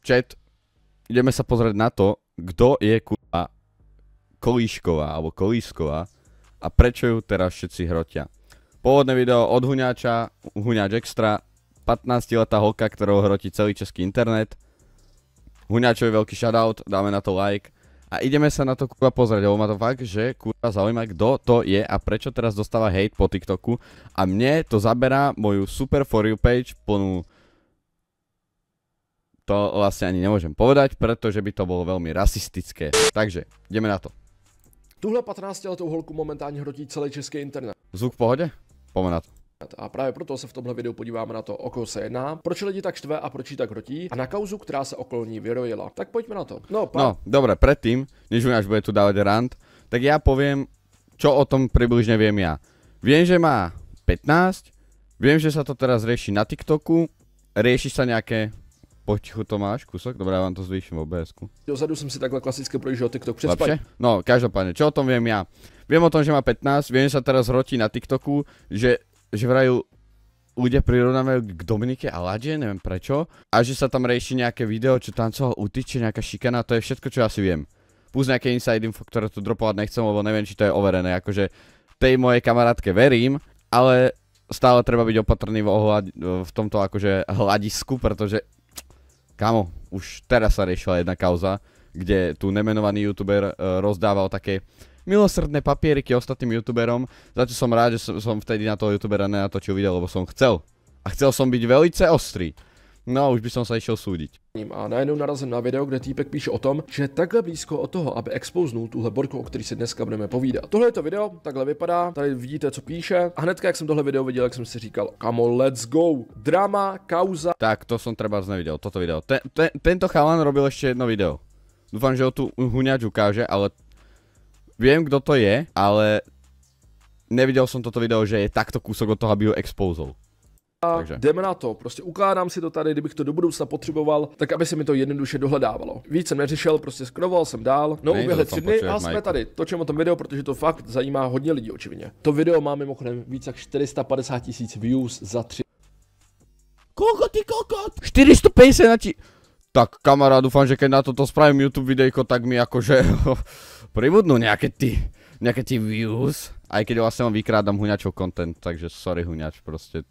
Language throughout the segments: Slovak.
Chat, ideme sa pozrieť na to, kto je kurva Kolíšková, alebo Kolísková a prečo ju teraz všetci hrotia. Pôvodné video od Huňáča, Huňáč Extra, 15-letá holka, ktorou hrotí celý český internet. Huňáčovi veľký shoutout, dáme na to like. A ideme sa na to kurva pozrieť, lebo ma to fakt, že kurva zaujíma, kto to je a prečo teraz dostáva hate po TikToku. A mne to zaberá moju super for you page plnú... To vlastne ani nemôžem povedať, pretože by to bolo veľmi rasistické. Takže, ideme na to. Tuhle 15letou holku momentálně hrotí celý český internet. Zvuk v pohode? Poďme na to. A právě proto se v tomhle videu podíváme na to, o koho se jedná, proč lidi tak štve a proč ji tak hrotí a na kauzu, která se okolo ní vyrojila. Tak pojďme na to. No, dobre, predtým, než Huňáč bude tu dávať rant, tak ja poviem, čo o tom približne viem ja. Viem, že má 15, viem, že sa to teraz rieši na TikToku, rieši sa nejaké... Potichu to máš, kúsok? Dobre, ja vám to zvýšim v OBS-ku. Dozadu jsem si takhle klasicky projížděl TikTok přes spaň. No, každopádne, čo o tom viem ja? Viem o tom, že má 15, viem, že sa teraz hrotí na TikToku, že vrajú ľudia prirovnávajú k Dominike a Ladže, neviem prečo, a že sa tam rieši nejaké video, čo tancoval Utiče, nejaká šikana, to je všetko, čo asi viem. Plus nejaké inside info, ktoré tu dropovať nechcem, lebo neviem, či to je overené, akože tej mojej kamarátke verím, ale stále treba byť opatrný v tomto akože hľadisku, pretože kámo, už teraz sa riešila jedna kauza, kde tu nemenovaný youtuber rozdával také milosrdné papieriky ostatným youtuberom, za čo som rád, že som vtedy na toho youtubera nenatočil video, lebo som chcel. A chcel som byť velice ostrý. No, už by som sa išiel súdiť. A najednou narazím na video, kde týpek píše o tom, že je takhle blízko od toho, aby expoznul tuhle borku, o který si dneska budeme povídat. Tohle je to video, takhle vypadá, tady vidíte, co píše. A hnedka, jak jsem tohle video viděl, jak jsem si říkal, kamo, let's go. Drama, kauza. Tak, to som trebárs nevidel, toto video. Tento chalan robil ešte jedno video. Dúfam, že ho tu Huňáč ukáže, ale viem, kto to je, ale nevidel som toto video, že je takto kúsok od toho, aby ho expozol. Takže jdeme na to, prostě ukládám si to tady, kdybych to do budoucna potřeboval, tak aby se mi to jednoduše dohledávalo. Víc jsem neřešil, prostě scrolloval jsem dál, no uběhly 3 dny a jsme tady, točím o tom video, protože to fakt zajímá hodně lidí očividně. To video má mimochodem víc jak 450 000 views za 3. Koľko ty kokot? 450 na ti... Tak kamarát, dúfam, že keď na toto spravím YouTube videjko, tak mi akože pribudnú nejaké ty views. Aj keď vlastne vám vykrádam Huňáčov content, takže sorry Huňáč, proste...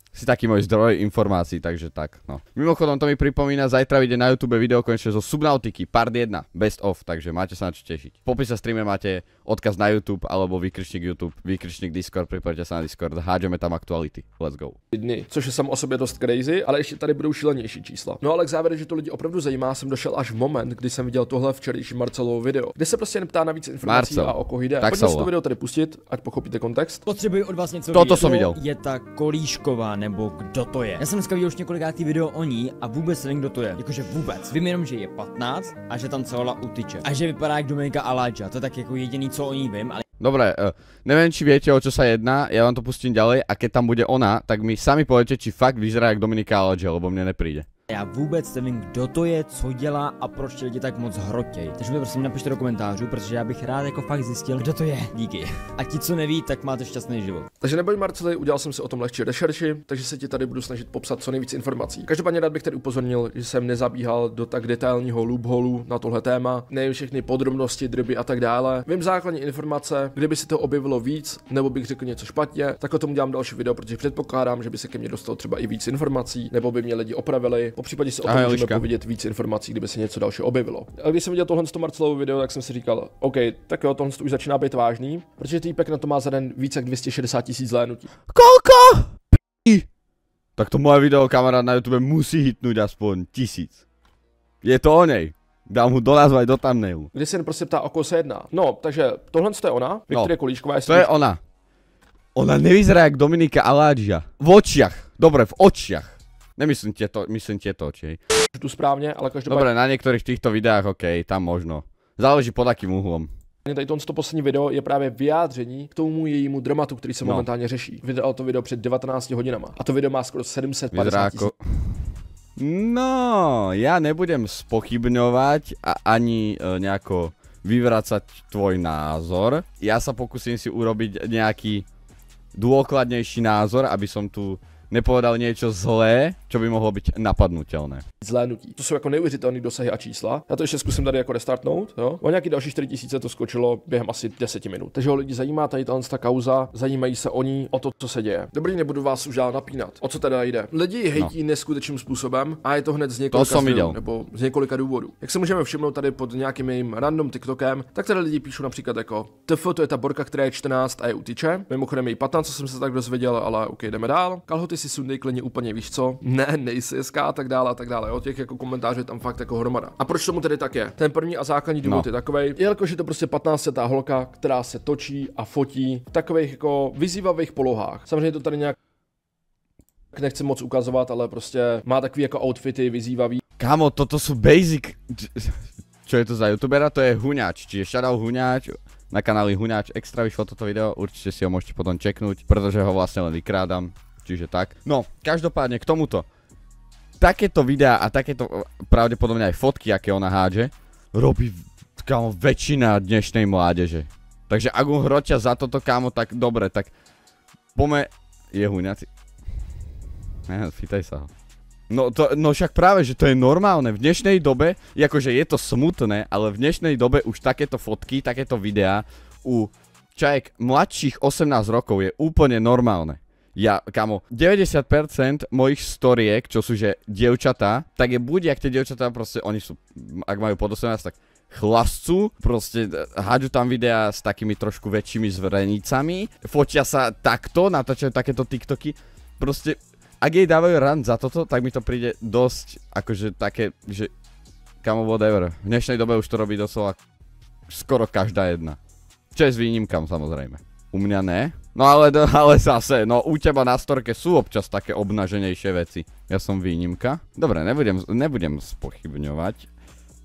Si taký môj zdroj informácií, takže tak, no. Mimochodom to mi pripomína, zajtra vyjde na YouTube video konečne zo Subnautiky, part 1, best of, takže máte sa na čo tešiť. V popise streame máte odkaz na YouTube, alebo výkričník YouTube, výkričník Discord, pripojte sa na Discord, hádžeme tam aktuality, let's go. Dny, což je samo o sobě dost crazy, ale ještě tady budou šílenější čísla. No ale k závěru, že to lidi opravdu zajímá, jsem došel až v moment, kdy jsem viděl tohle včerejší Marcelovo video, kde se prostě neptá na víc informací a o koho jde. Pojďme si to video tady pustit, ať pochopíte kontext. Potřebuji od vás něco Toto jsem viděl. Je ta Kolíšková nebo kdo to je? Já jsem dneska viděl už několikátý video o ní a vůbec nevím, kdo to je. Jakože vůbec. Vím jenom, že je 15 a že tam celovala Utiče. A že vypadá jak Dominika a Ladža. To je tak jako jediný, co o ní vím, ale... Dobre, neviem, či viete, o čo sa jedná, ja vám to pustím ďalej a keď tam bude ona, tak mi sami poviete, či fakt vyzerá jak Dominika a Ladža, lebo mne nepríde. Já vůbec nevím, kdo to je, co dělá a proč lidi tak moc hrotěj. Takže mi prosím napište do komentářů, protože já bych rád jako fakt zjistil, kdo to je. Díky. A ti, co neví, tak máte šťastný život. Takže neboj Marceli, udělal jsem si o tom lehčí rešerši, takže se ti tady budu snažit popsat co nejvíc informací. Každopádně rád bych tady upozornil, že jsem nezabíhal do tak detailního loopholu na tohle téma, nevím všechny podrobnosti, drby a tak dále. Vím základní informace, kdyby si to objevilo víc, nebo bych řekl něco špatně, tak o tom udělám další video, protože předpokládám, že by se ke mně dostalo třeba i víc informací, nebo by mě lidi opravili. Popřípadě se o tom můžeme povědět víc informací, kdyby se něco dalšího objevilo. A když jsem viděl tohle Marcelovo video, tak jsem si říkal, OK, tak jo, tohle už začíná být vážný, protože týpek na to má za den víc jak 260 000 zhlédnutí. Koľko? Tak to moje video, kamarát, na YouTube musí hitnúť aspoň 1000. Je to o nej. Dám ho do názvu aj do thumbnailu. Kdy se jen prostě ptá, o koho se jedná. No, takže tohle je ona, Viktoria Kolíšková. To je ona. Ona nevyzerá jak Dominika a Ladža. V očiach. Dobre, v očiach. Nemyslím tieto oči. Tu správne, ale každopádne... Dobre, na niektorých týchto videách, OK, tam možno. Záleží pod akým úhlom. Tady to poslední video je právě vyjádření k tomu jejímu dramatu, který se momentálně řeší. Vydal to video před 19 hodinama. A to video má skoro 750 000. No, ja nebudem spochybňovať a ani nejako vyvracať tvoj názor. Ja sa pokúsim si urobiť nejaký dôkladnejší názor, aby som tu nepovedal niečo zlé, čo by mohlo byť napadnutelné. Zlénutí. To jsou jako neuvěřitelné dosahy a čísla. Já to ještě zkusím tady jako restartnout, jo. O nějaký další 4000 to skočilo během asi 10 minut. Takže ho lidi zajímá tady ta kauza, zajímají se o ní, o to, co se děje. Dobrý, nebudu vás už dál napínat. O co teda jde? Lidi hejtí neskutečným způsobem a je to hned z několika zdrojů, nebo z několika důvodů. Jak se můžeme všimnout tady pod nějakým mým random TikTokem, tak tady lidi píšou například jako TF, to je ta borka, která je 14 a je u tyče. Mimochodem je 15, co jsem se tak dozvěděl, ale OK, jdeme dál. Kalhoty si sundej klidně úplně, víš co? Ne, nejsi SK a tak dále a tak dále. O těch jako komentářů je tam fakt jako hromada. A proč tomu tedy tak je? Ten první a základní důvod je takovej, jelikož je to prostě 15letá holka, která se točí a fotí v takových jako vyzývavých polohách. Samozřejmě to tady nějak nechci moc ukazovat, ale prostě má takový jako outfity vyzývavý. Kámo, toto sú basic. Čo je to za youtubera? To je Huňač, čiže shoutout Huňač. Na kanáli Huňač extra vyšlo toto video, určite si ho môžete potom čeknúť, pretože ho vlastne len vykrádam, čiže tak. No, každopádne k tomuto. Takéto videá a takéto pravdepodobne aj fotky, aké ona hádže, robí, kámo, väčšina dnešnej mládeže. Takže ak mu hrotia za toto, kámo, tak dobre, tak je Huňaci. Pýtaj sa ho. No však práve, že to je normálne. V dnešnej dobe, akože je to smutné, ale v dnešnej dobe už takéto fotky, takéto videá u čajek mladších 18 rokov je úplne normálne. Kamo, 90% mojich storiek, čo sú že dievčatá, tak je buď, jak tie dievčatá proste, oni sú, ak majú pod 18, tak chlascú, proste hádžu tam videá s takými trošku väčšími zverenicami, fotia sa takto, natáčajú takéto TikToky, proste ak jej dávajú rant za toto, tak mi to príde dosť, akože také, že kamo whatever. V dnešnej dobe už to robí doslova skoro každá jedna. Čo je s výnimkám samozrejme. U mňa ne. No ale zase, no u teba na storke sú občas také obnaženejšie veci. Ja som výnimka. Dobre, nebudem spochybňovať,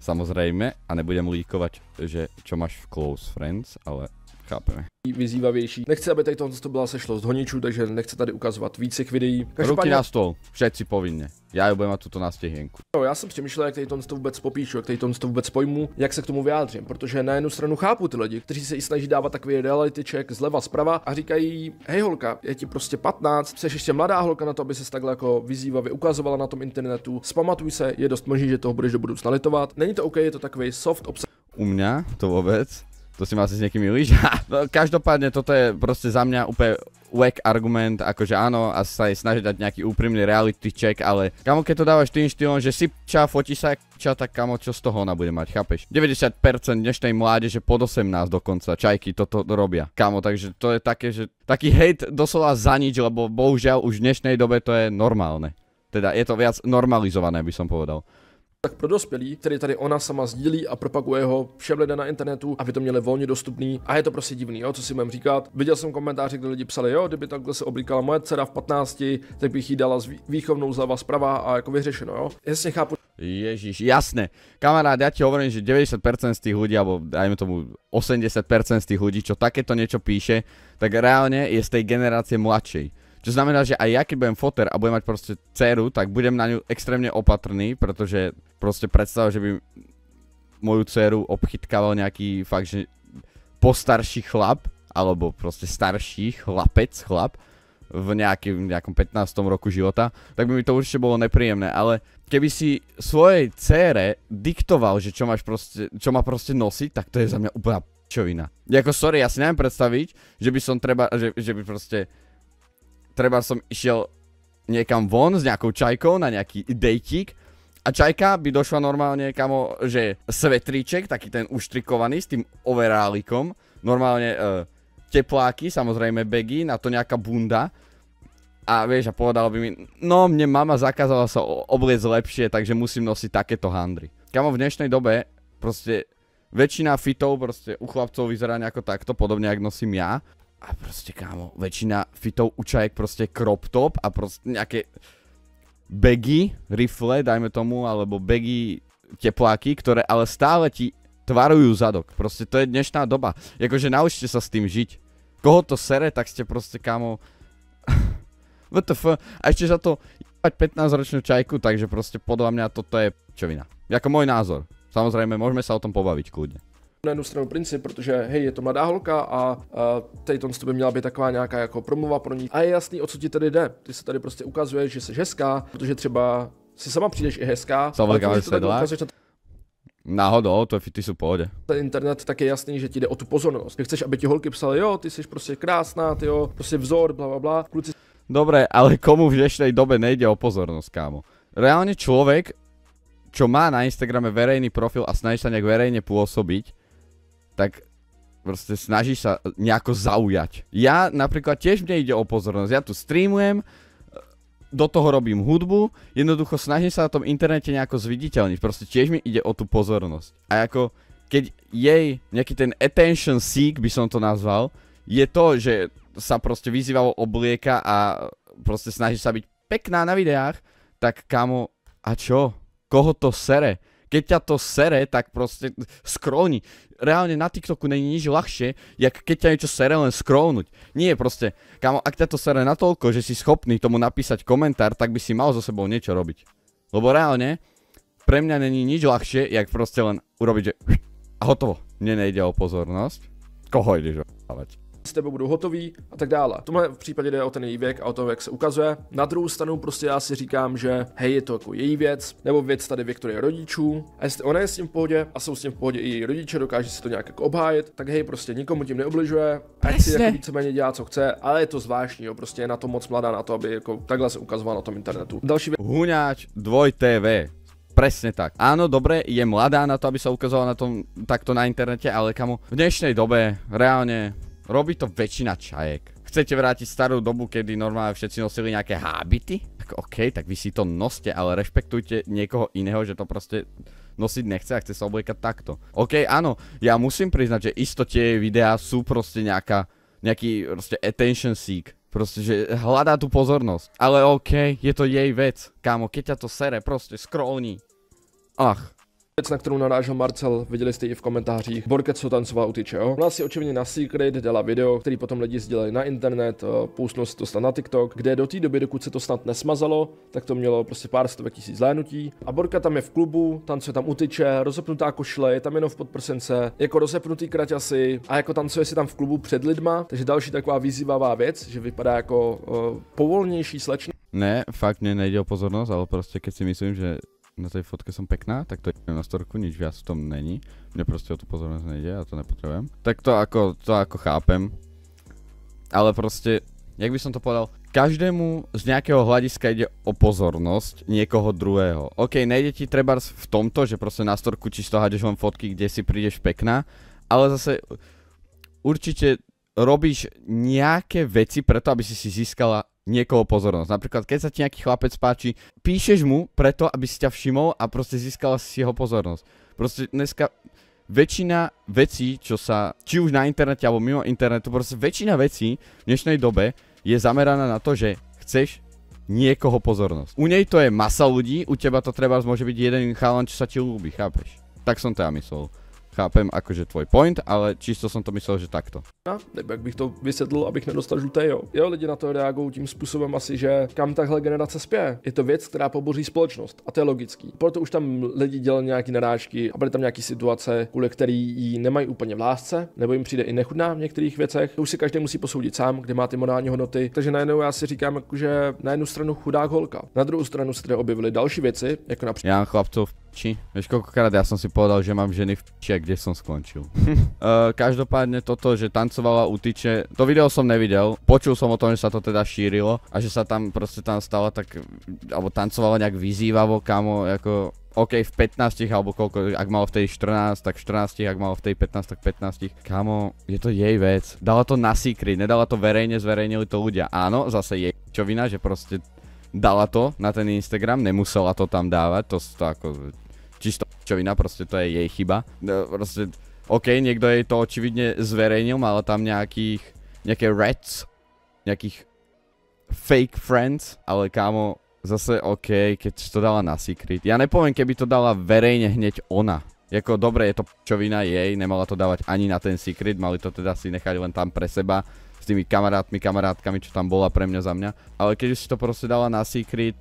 samozrejme, a nebudem líkovať, že čo máš v close friends, ale chápeme. Vyzývavější. Nechci, aby tady to byla sešlo z honičů, takže nechci tady ukazovat víc těch videí. Ruky na stôl, všetci povinne. Já ju budem mať tuto na stehienku. No, já jsem přemýšlel, jak tady to vůbec popíšu, jak tady to vůbec pojmu, jak se k tomu vyjádřím, protože na jednu stranu chápu ty lidi, kteří se i snaží dávat takový reality check zleva zprava a říkají, hej holka, je ti prostě 15, jsi ještě mladá holka na to, aby ses takhle jako vyzývavě ukazovala na tom internetu, zpamatuj se, je dost možný, že toho budeš do budoucna litovat. Není to OK, je to takový soft obsah. U mňa to vôbec. To si ma asi s niekým milíš. No, každopádne toto je proste za mňa úplne wack argument, akože áno, a sa jej snažiť dať nejaký úprimný reality check, ale kamo, keď to dávaš tým štýlom, že si fotí sa tak kamo, čo z toho ona bude mať, chápeš? 90% dnešnej mládeže pod 18 dokonca, čajky toto robia, kamo, takže to je také, že taký hejt doslova za nič, lebo bohužiaľ už v dnešnej dobe to je normálne. Teda je to viac normalizované, by som povedal. Tak pro dospělí, který tady ona sama sdílí a propaguje ho všem lidem na internetu, aby to měli volně dostupný a je to prostě divný, jo, co si budem říkat. Viděl jsem komentáře, kde lidi psali, jo, kdyby takhle se oblíkala moje dcera v 15, tak bych jí dala výchovnou zleva zprava a jako vyřešeno, jo. Jasně chápu. Ježiš, jasné. Kamarát, ja ti hovorím, že 90% z tých ľudí, alebo dajme tomu 80% z tých ľudí, čo takéto niečo píše, tak reálne je z tej generácie mladšej. Čo znamená, že aj ja keď budem foter a budem mať proste dceru, tak budem na ňu extrémne opatrný, pretože proste predstav, že by moju dceru obchytkával nejaký fakt, že postarší chlap, alebo proste starší chlap v nejakom 15. roku života, tak by mi to určite bolo nepríjemné, ale keby si svojej dcére diktoval, že čo má proste nosiť, tak to je za mňa úplná pičovina. Jako sorry, ja si neviem predstaviť, že by som že by proste treba som išiel niekam von s nejakou čajkou na nejaký dejtík a čajka by došla normálne kamo, že svetríček, taký ten uštrikovaný s tým overálikom, normálne tepláky, samozrejme bagy, na to nejaká bunda a vieš a povedal by mi, no mne mama zakázala sa obliecť lepšie, takže musím nosiť takéto handry. Kamo, v dnešnej dobe proste väčšina fitov proste u chlapcov vyzerá nejako takto, podobne jak nosím ja. A proste kámo, väčšina fitov u čajek proste crop top a proste nejaké baggy, rifle, dajme tomu, alebo baggy tepláky, ktoré ale stále ti tvarujú zadok. Proste to je dnešná doba. Jakože naučte sa s tým žiť. Koho to sere, tak ste proste kámo WTF. A ešte za to 15-ročnú čajku, takže proste podľa mňa toto je čovina. Jako môj názor. Samozrejme, môžeme sa o tom pobaviť kľudne. na jednu stranu princip, protože hej, je to mladá holka a tady to by měla být taková nějaká jako promluva pro ní. A je jasný, o co ti tady jde. Ty se tady prostě ukazuješ, že jsi hezká, protože třeba si sama přijdeš i hezká. Náhodou, to ty sú v pohode. Ten internet tak je jasný, že ti jde o tu pozornost. Že chceš, aby ti holky psali, jo, ty jsi prostě krásná, ty jo, prostě vzor, bla bla. Kluci... Dobre, ale komu v dnešnej dobe nejde o pozornosť, kámo? Reálne človek, čo má na Instagrame verejný profil a snaží sa nejak verejne pôsobiť, tak proste snaží sa nejako zaujať. Ja napríklad tiež mne ide o pozornosť. Ja tu streamujem, do toho robím hudbu, jednoducho snažím sa na tom internete nejako zviditeľniť, proste tiež mi ide o tú pozornosť. A ako, keď jej nejaký ten attention seek, by som to nazval, je to, že sa proste vyzývalo oblieka a proste snaží sa byť pekná na videách, tak kámo, a čo? Koho to sere? Keď ťa to sere, tak proste scrollni. Reálne na TikToku není nič ľahšie, jak keď ťa niečo sere len scrollnúť. Nie proste, kámo, ak ťa to sere natoľko, že si schopný tomu napísať komentár, tak by si mal so sebou niečo robiť. Lebo reálne, pre mňa není nič ľahšie, jak proste len urobiť, že a hotovo. Mne nejde o pozornosť. Koho ideš ovávať? S tebou budou hotoví a tak dále. V tomhle v případě jde o ten její věk a o to, jak se ukazuje. Na druhou stranu prostě já si říkám, že hej, je to jako její věc, nebo věc tady Viktorie rodičů. A jestli ona je s tím v pohodě a jsou s tím v pohodě i její rodiče, dokáže si to nějak jako obhájit, tak hej, prostě nikomu tím neubližuje. Ať si jako víceméně dělá, co chce, ale je to zvláštní, jo, prostě je na to moc mladá na to, aby jako takhle se ukazovala na tom internetu. Další věc. Huňač 2TV. Presne tak. Áno, dobre, je mladá na to, aby sa ukazovala na tom takto na internete, ale kamo, v dnešnej dobe reálne robí to väčšina čajek. Chcete vrátiť starú dobu, kedy normálne všetci nosili nejaké hábity? Tak OK, tak vy si to noste, ale rešpektujte niekoho iného, že to proste nosiť nechce a chce sa obliekať takto. OK, áno, ja musím priznať, že isto tie videá sú proste nejaký proste attention seek. Proste, že hľadá tú pozornosť. Ale OK, je to jej vec. Kámo, keď ťa to sere, proste scrollni. Ach. Věc, na kterou narážel Marcel, viděli jste i v komentářích. Borka, co tancovala u tyče, jo? Ona si očividně na Secret dala video, který potom lidi sdělali na internet, poustnul si to snad na TikTok, kde do té doby, dokud se to snad nesmazalo, tak to mělo prostě pár stovek tisíc zhlédnutí. A Borka tam je v klubu, tancuje tam u tyče, rozepnutá košile, je tam jenom v podprsence, jako rozepnutý kraťasy a jako tancuje si tam v klubu před lidma, takže další taková vyzývavá věc, že vypadá jako povolnější slečna. Ne, fakt mne nejde o pozornosť, ale proste keď si myslím, že na tej fotke som pekná, tak to je na storku, nič viac v tom není. Mne proste o tú pozornosť nejde, ja to nepotrebujem. Tak to ako chápem. Ale proste, jak by som to povedal, každému z nejakého hľadiska ide o pozornosť niekoho druhého. OK, nejde ti trebárs v tomto, že proste na storku čisto hádeš len fotky, kde si prídeš pekná, ale zase určite robíš nejaké veci preto, aby si získala niekoho pozornosť. Napríklad, keď sa ti nejaký chlapec páči, píšeš mu preto, aby si ťa všimol a proste získala si jeho pozornosť. Proste dneska väčšina vecí, čo sa, či už na internete alebo mimo internetu, proste väčšina vecí v dnešnej dobe je zameraná na to, že chceš niekoho pozornosť. U nej to je masa ľudí, u teba to trebárs môže byť jeden chalan, čo sa ti ľúbi, chápeš? Tak som to ja myslel. Chápem akože tvoj point, ale čisto som to myslel, že takto. Nebo jak bych to vysvětlil, abych nedostal žluté, jo. Jo, lidi na to reagují tím způsobem asi, že kam tahle generace spěje. Je to věc, která poboří společnost a to je logický. Proto už tam lidi dělali nějaký narážky a byly tam nějaký situace, kvůli který ji nemají úplně v lásce, nebo jim přijde i nechutná v některých věcech. To už si každý musí posoudit sám, kde má ty morální hodnoty. Takže najednou já si říkám, že na jednu stranu chudák holka, na druhou stranu se tady objevily další věci, jako například. Ja chlapcov či, vieš koľkokrát ja som si povedal, že mám ženy v či a kde som skončil. Každopádne toto, že tancovala u tyče, to video som nevidel, počul som o tom, že sa to teda šírilo a že sa tam proste tam stala tak, alebo tancovala nejak vyzývavo, kamo, ako OK, v 15 alebo koľko, ak malo v tej 14, tak 14, ak malo v tej 15, tak 15, kamo, je to jej vec. Dala to na Secret, nedala to verejne, zverejnili to ľudia. Áno, zase jej čovina, že proste dala to na ten Instagram, nemusela to tam dávať, to ako čisto čovina, proste to je jej chyba. Proste, OK, niekto jej to očividne zverejnil, mal tam nejaké rats, nejakých fake friends, ale kámo, zase OK, keď to dala na Secret. Ja nepoviem, keby to dala verejne hneď ona. Jako dobre, je to čovina jej, nemala to dávať ani na ten Secret, mali to teda si nechať len tam pre seba, s tými kamarátkami, čo tam bola pre mňa za mňa. Ale keď už si to proste dala na Secret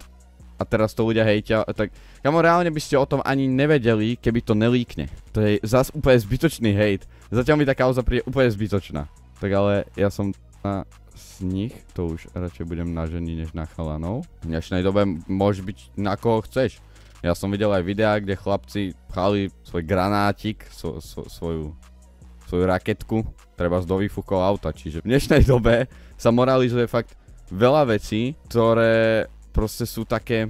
a a teraz to ľudia hejtia, tak kamo reálne by ste o tom ani nevedeli, keby to nelíkne. To je zas úplne zbytočný hejt. Zatiaľ mi tá kauza príde úplne zbytočná. Tak ale ja som z nich, to už radšej budem na ženy než na chalanov. V dnešnej dobe môže byť na koho chceš. Ja som videl aj videá, kde chlapci pchali svoj granátik, svoju raketku, treba do výfukov auta, čiže v dnešnej dobe sa moralizuje fakt veľa vecí, ktoré proste sú také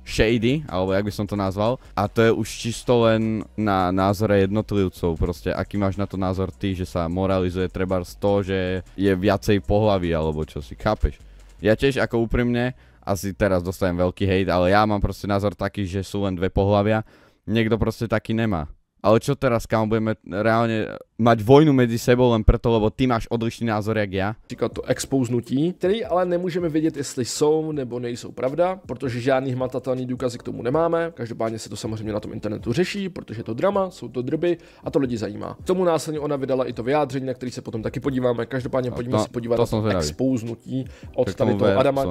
shady, alebo jak by som to nazval, a to je už čisto len na názore jednotlivcov, proste aký máš na to názor ty, že sa moralizuje trebárs to, že je viacej pohlaví, alebo čo si, chápeš? Ja tiež ako úprimne, asi teraz dostanem veľký hejt, ale ja mám proste názor taký, že sú len dve pohlavia, niekto proste taký nemá. Ale čo teraz, kam budeme reálne mať vojnu medzi sebou len preto, lebo ty máš odlišný názor jak já? Říkat to expouznutí, který ale nemůžeme vědět, jestli jsou nebo nejsou pravda, protože žádný hmatatelný důkazy k tomu nemáme. Každopádně se to samozřejmě na tom internetu řeší, protože je to drama, jsou to drby a to lidi zajímá. K tomu následně ona vydala i to vyjádření, na který se potom taky podíváme. Každopádně pojďme si podívat na to expouznutí od tady toho Adama,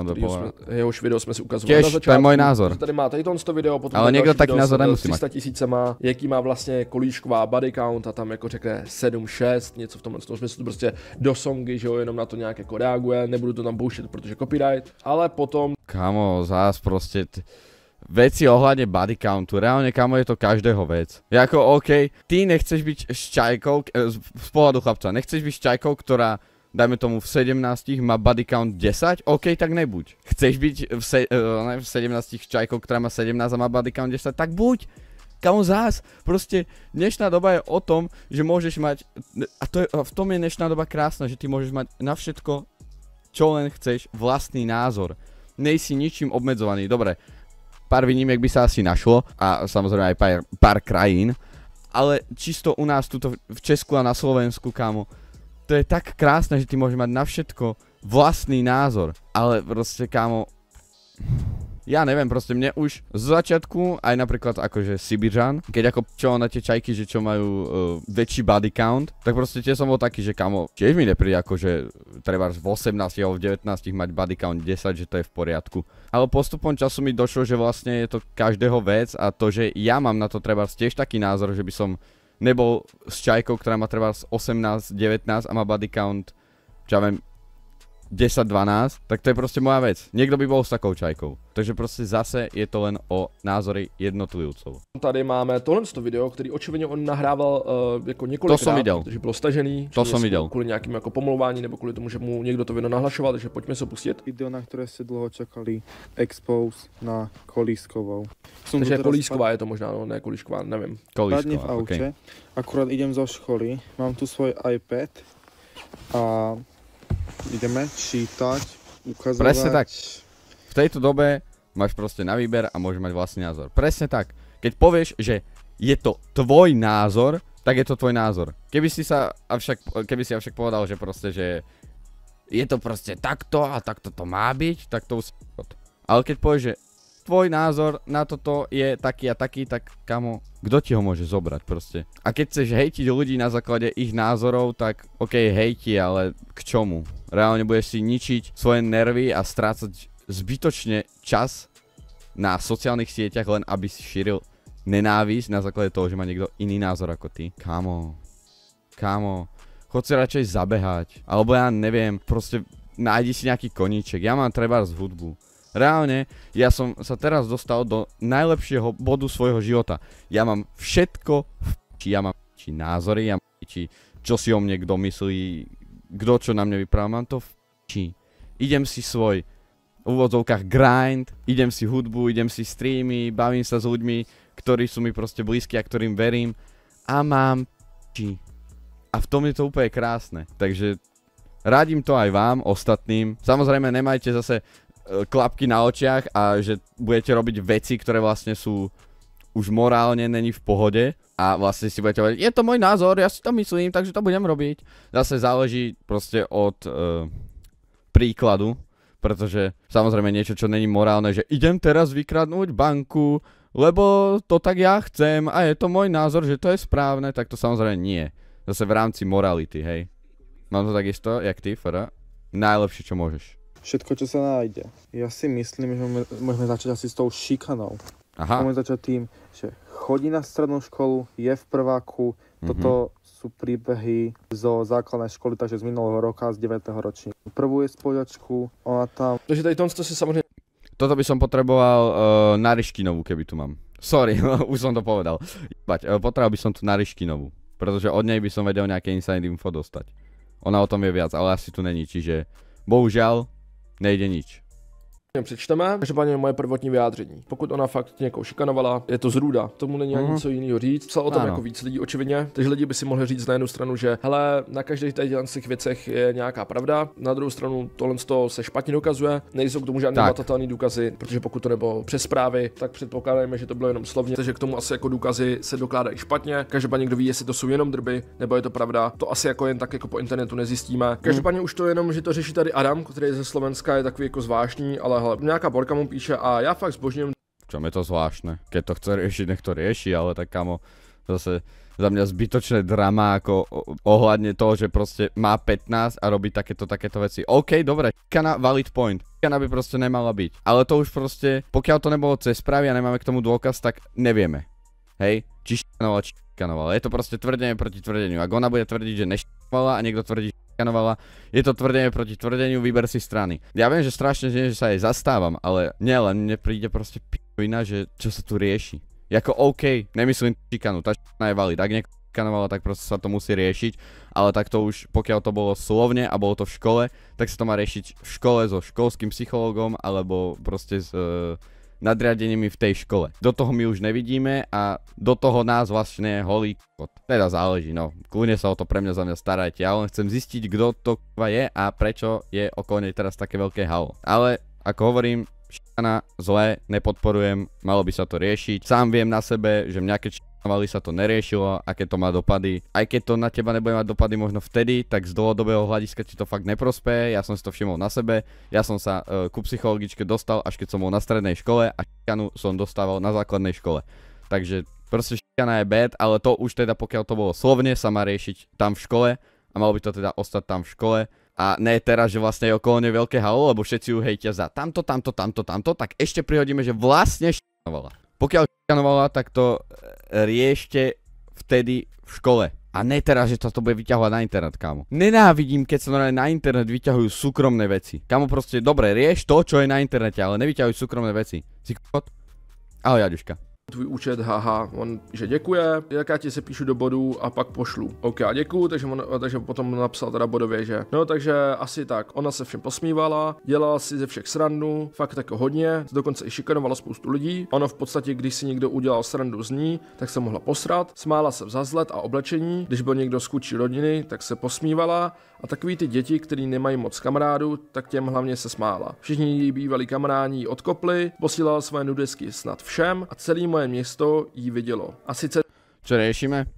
jehož video jsme si ukazovali na začátku. To je můj názor. Tady má tady to video, potom ale někdo taky názor nemusí mít. 300 000 má, jaký má vlastně kolíčková body count a tam jako řekne 7-6, něco v tomhle smyslu, to prostě do songy, že jo, jenom na to nějak jako reaguje, nebudu to tam pouštět, protože copyright, ale potom... Kamo, zás prostě veci ohľadne body countu, reálne kamo je to každého vec. Jako OK, ty nechceš byť šťajkou, z pohľadu chlapca, nechceš byť šťajkou, ktorá dajme tomu v 17 má body count 10, OK, tak nebuď. Chceš byť v 17 šťajkou, ktorá má 17 a má body count 10, tak buď. Kamo zás, proste dnešná doba je o tom, že môžeš mať, a v tom je dnešná doba krásna, že ty môžeš mať na všetko, čo len chceš, vlastný názor. Nejsi ničím obmedzovaný, dobre, pár výnimiek by sa asi našlo, a samozrejme aj pár krajín, ale čisto u nás tuto v Česku a na Slovensku, kamo, to je tak krásne, že ty môžeš mať na všetko vlastný názor, ale proste, kamo... Ja neviem, proste mne už z začiatku, aj napríklad akože Sibiržan, keď ako čo na tie čajky, že čo majú väčší body count, tak proste tiež som bol taký, že kamo, tiež mi nepríde akože treba v 18 alebo v 19 mať body count 10, že to je v poriadku. Ale postupom času mi došlo, že vlastne je to každého vec a to, že ja mám na to treba tiež taký názor, že by som nebol s čajkou, ktorá má treba 18, 19 a má body count, čo ja viem, 10-12, tak to je proste moja vec. Niekto by bol s takou čajkou. Takže proste zase je to len o názory jednotlivcov. Tady máme tohle video, který očividně on nahrával jako několikrát, protože bylo stažený. To som videl. Kvůli nějakým jako pomlouvání nebo kvůli tomu, že mu někdo to video nahlašoval, takže pojďme se pustit. Video, na které ste dlouho čakali, Expose na Kolískovou. Takže Kolísková je to možná, no ne Kolísková, nevím. Kolísková, v aute, okay. Akurát idem zo školy, mám tu svoj iPad a ideme čítať, ukazovať. Presne tak. V tejto dobe máš proste na výber a môžeš mať vlastný názor. Presne tak. Keď povieš, že je to tvoj názor, tak je to tvoj názor. Keby si avšak povedal, že proste, že je to proste takto a takto to má byť, tak to už... Ale keď povieš, že tvoj názor na toto je taký a taký, tak kamo, kto ti ho môže zobrať proste? A keď chceš hejtiť ľudí na základe ich názorov, tak ok, hejti, ale k čomu? Reálne budeš si ničiť svoje nervy a strácať zbytočne čas na sociálnych sieťach, len aby si šíril nenávisť na základe toho, že má niekto iný názor ako ty. Kamo, chod si radšej zabehať, alebo ja neviem, proste nájdi si nejaký koníček, ja mám trebárs hudbu. Reálne, ja som sa teraz dostal do najlepšieho bodu svojho života. Ja mám všetko ja mám názory, ja mám čo si o mne kto myslí, kto čo na mne vypráva, mám to idem si svoj v úvodzovkách grind, idem si hudbu, idem si streamy, bavím sa s ľuďmi, ktorí sú mi proste blízki a ktorým verím a mám a v tom je to úplne krásne. Takže radím to aj vám, ostatným. Samozrejme nemajte zase klapky na očiach a že budete robiť veci, ktoré vlastne sú už morálne není v pohode a vlastne si budete hovoriť, je to môj názor, ja si to myslím, takže to budem robiť. Zase záleží proste od príkladu, pretože samozrejme niečo, čo není morálne, že idem teraz vykradnúť banku, lebo to tak ja chcem a je to môj názor, že to je správne, tak to samozrejme nie. Zase v rámci morality, hej. Mám to takisto, jak ty, Fara. Najlepšie, čo môžeš. všetko, čo sa nájde. Ja si myslím, že môžeme začať asi s tou šikanou. Aha. Môžeme začať tým, že chodí na strednú školu, je v prváku. Toto sú príbehy zo základnej školy, takže z minulého roka, z 9. ročníka. Prvú je spolužiačku, ona tam... Takže tady to si samozřejmě... Toto by som potreboval na Ryškinovú, keby tu mám. Sorry, už som to povedal. Potreboval by som tu na Ryškinovú, pretože od nej by som vedel nejaké inside info dostať. Ona o tom vie viac, ale asi tu není, čiže bohužiaľ nejde nič. Přečteme, každopádně moje prvotní vyjádření. Pokud ona fakt někoho šikanovala, je to zrůda. Tomu není ani co jiného říct. Psal o tom jako víc lidí očividně, takže lidi by si mohli říct na jednu stranu, že hele, na každých těch věcech je nějaká pravda, na druhou stranu tohle se špatně dokazuje, nejsou k tomu žádné matatelné důkazy, protože pokud to nebylo přes zprávy, tak předpokládáme, že to bylo jenom slovně, takže k tomu asi jako důkazy se dokládají špatně. Každopádně kdo ví, jestli to jsou jenom drby, nebo je to pravda, to asi jako jen tak jako po internetu nezjistíme. Každopádně už to jenom, že to řeší tady Adam, který je ze Slovenska, je takový jako zvláštní, ale nejaká borka mu píše a ja fakt zbožňujem. Čo je to zvláštne, keď to chce riešiť, nech to rieši, ale tak kamo, zase za mňa zbytočné drama ako ohľadne toho, že proste má 15 a robí takéto veci. OK, dobre, šikana valid point, šikana by proste nemala byť, ale to už proste, pokiaľ to nebolo cez správy a nemáme k tomu dôkaz, tak nevieme. Hej, či šikanovala, je to proste tvrdenie proti tvrdeniu, ak ona bude tvrdiť, že nešikanovala a niekto tvrdí, šikanovala, je to tvrdenie proti tvrdeniu, vyber si strany. Ja viem, že strašne že sa jej zastávam, ale nielen mne príde proste p***vina, že čo sa tu rieši. Jako OK, nemyslím šikanu, tá šikana je valid, ak niekto šikanovala, tak proste sa to musí riešiť, ale tak to už, pokiaľ to bolo slovne a bolo to v škole, tak sa to má riešiť v škole so školským psychológom, alebo proste s nadriadenými v tej škole. Do toho my už nevidíme a do toho nás vlastne holí kot. Teda záleží, no. Kľudne sa o to pre mňa za mňa starajte. Ja len chcem zistiť, kto to je a prečo je okolo nej teraz také veľké halo. Ale, ako hovorím, šikana zlé, nepodporujem, malo by sa to riešiť. Sám viem na sebe, že mňa keď šikanovali sa to neriešilo, aké to má dopady. Aj keď to na teba nebude mať dopady možno vtedy, tak z dlhodobého hľadiska ti to fakt neprospeje. Ja som si to všimol na sebe. Ja som sa ku psychologičke dostal, až keď som bol na strednej škole a šikanu som dostával na základnej škole. Takže proste šikana je bad, ale to už teda pokiaľ to bolo slovne, sa má riešiť tam v škole a malo by to teda ostať tam v škole. A ne teraz, že vlastne je okolo nej veľké halo, lebo všetci ju hejtia za tamto, tak ešte prihodíme, že vlastne šikanovala. Pokiaľ šikanovala, tak to riešte vtedy v škole. A ne teraz, že to bude vyťahovať na internet, kámo. Nenávidím, keď sa normálne na internet vyťahujú súkromné veci. Kámo, proste, dobre, rieš to, čo je na internete, ale nevyťahuj súkromné veci. Si kokot? Ahoj, Jaďuška. Tvůj účet, haha, on, že děkuje, jak já ti se píšu do bodu a pak pošlu. OK, děkuju, takže potom napsal teda bodově, že no, takže asi tak, ona se všem posmívala, dělala si ze všech srandu, fakt jako hodně, dokonce i šikanovala spoustu lidí. Ono v podstatě, když si někdo udělal srandu z ní, tak se mohla posrat, smála se za vzhled a oblečení, když byl někdo z chudší rodiny, tak se posmívala a takový ty děti, který nemají moc kamarádů, tak těm hlavně se smála. Všichni její bývalí kamarádi ji odkopli, posílala svoje nudesky snad všem a celý moje město jí vidělo. A sice... Čo riešime?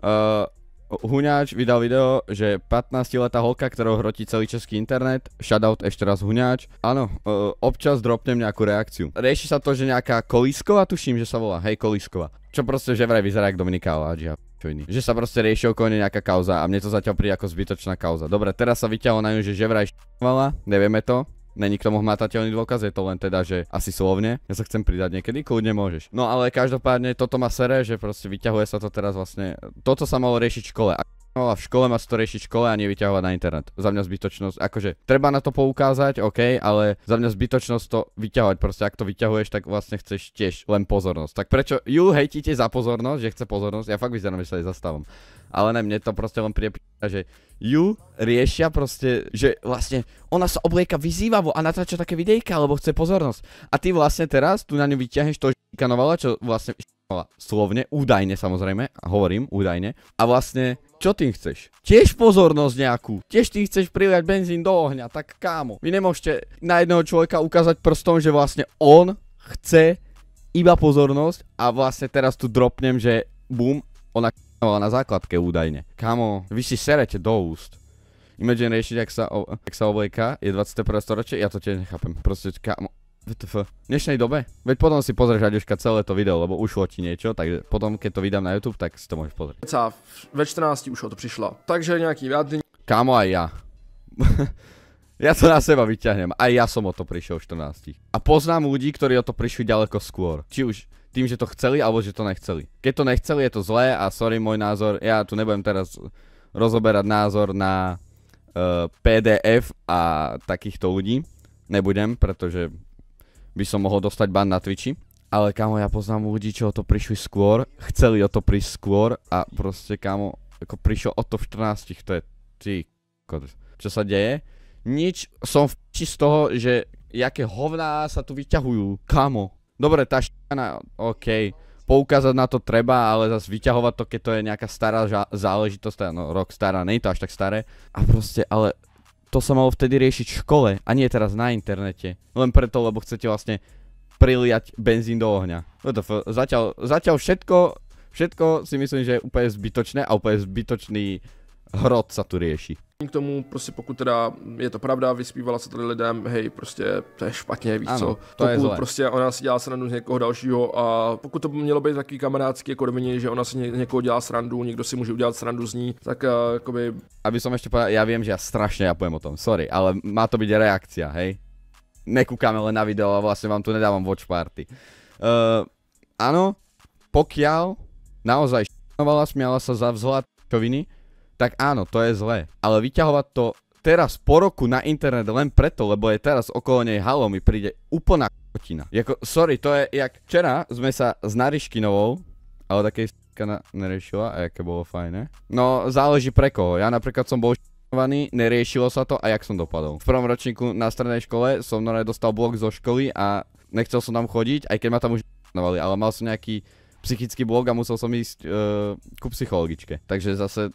Huňáč vydal video, že 15-letá holka, ktorou hrotí celý český internet, shoutout ešte raz Huňáč. Áno, občas dropnem nejakú reakciu. Rieši sa to, že nejaká Kolísková, tuším, že sa volá, hej Kolísková. Čo proste že vraj vyzerá jak Dominika Aladžia. Že sa proste rieši okolo nej nejaká kauza a mne to zatiaľ príde ako zbytočná kauza. Dobre, teraz sa vyťahlo na ňu, že vraj št***vala, nevieme to. Není k tomu hmatateľný dôkaz, je to len teda, že asi slovne. Ja sa chcem pridať niekedy, kľudne môžeš. No ale každopádne toto ma sere, že proste vyťahuje sa to teraz vlastne. Toto sa malo riešiť v škole. Ak v škole má sa to riešiť v škole a nevyťahovať na internet. Za mňa zbytočnosť, akože treba na to poukázať, OK, ale za mňa zbytočnosť to vyťahovať. Proste ak to vyťahuješ, tak vlastne chceš tiež len pozornosť. Tak prečo ju hejtíte za pozornosť, že chce pozornosť? Ja fakt vyzerám, že sa jej zastávam. Ale ne, mne to proste len príde, že ju riešia proste, že vlastne ona sa oblieka vyzývavo a natáča také videjka, lebo chce pozornosť. A ty vlastne teraz tu na ňu vyťahneš to, že šikanovala, čo vlastne šikanovala slovne, údajne samozrejme, hovorím údajne. A vlastne, čo tým chceš? Tiež pozornosť nejakú. Tiež tým chceš priliať benzín do ohňa, tak kámo. Vy nemôžete na jedného človeka ukázať prstom, že vlastne on chce iba pozornosť a vlastne teraz tu dropnem, že bum, ona na základke údajne. Kámo, vy si serete do úst. Imagine riešiť, jak sa oblieka, je 21. storočie, ja to tiež nechápem. Proste, kámo, v dnešnej dobe? Veď potom si pozrieš, Aďuška, celé to video, lebo ušlo ti niečo, takže potom, keď to vydám na YouTube, tak si to môžeš pozrieť. Ve 14 už o to přišla. Takže nějaký vyjádření. Kámo, aj ja. Ja to na seba vyťahnem. Aj ja som o to prišiel v 14. A poznám ľudí, ktorí o to prišli ďaleko skôr. Či už tým, že to chceli, alebo že to nechceli. Keď to nechceli, je to zlé a sorry, môj názor, ja tu nebudem teraz rozoberať názor na PDF a takýchto ľudí. Nebudem, pretože by som mohol dostať ban na Twitchi. Ale kámo, ja poznám ľudí, čo o to prišli skôr, chceli o to prísť skôr a proste kámo, ako prišiel o to v 14, to je ty, čo sa deje? Nič, som v piči z toho, že jaké hovná sa tu vyťahujú, kámo. Dobre, tá šťana, okej, poukázať na to treba, ale zase vyťahovať to, keď to je nejaká stará záležitosť, no rok stará, nie je to až tak staré. A proste, ale to sa malo vtedy riešiť v škole a nie teraz na internete. Len preto, lebo chcete vlastne priliať benzín do ohňa. Zatiaľ všetko si myslím, že je úplne zbytočné a úplne zbytočný hrot sa tu rieši. K tomu prostě pokud teda je to pravda, vyspívala se tady lidem, hej, prostě to je špatně, víš co. To je zlé. Prostě ona si dělá srandu z někoho dalšího a pokud to mělo být takový kamarádský jako domině, že ona si někoho dělá srandu, někdo si může udělat srandu z ní, tak jakoby... Aby som ešte povedal, ja viem, že ja strašne poviem o tom, sorry, ale má to byť reakcia, hej. Nekúkame len na video a vlastne vám tu nedávam watch party. Áno, pokiaľ naozaj smiala sa za vzhľad čoviny, tak áno, to je zlé. Ale vyťahovať to teraz po roku na internet len preto, lebo je teraz okolo nej halo, mi príde úplná kotina. Jako, sorry, to je jak včera sme sa s Nariškinovou, ale takej neriešila a jaké bolo fajné. No, záleží pre koho. Ja napríklad som bol neriešilo sa to a jak som dopadol. V prvom ročníku na strednej škole som normálne dostal blok zo školy a nechcel som tam chodiť, aj keď ma tam už n***novali, ale mal som nejaký psychický blok a musel som ísť ku psychologičke. Takže zase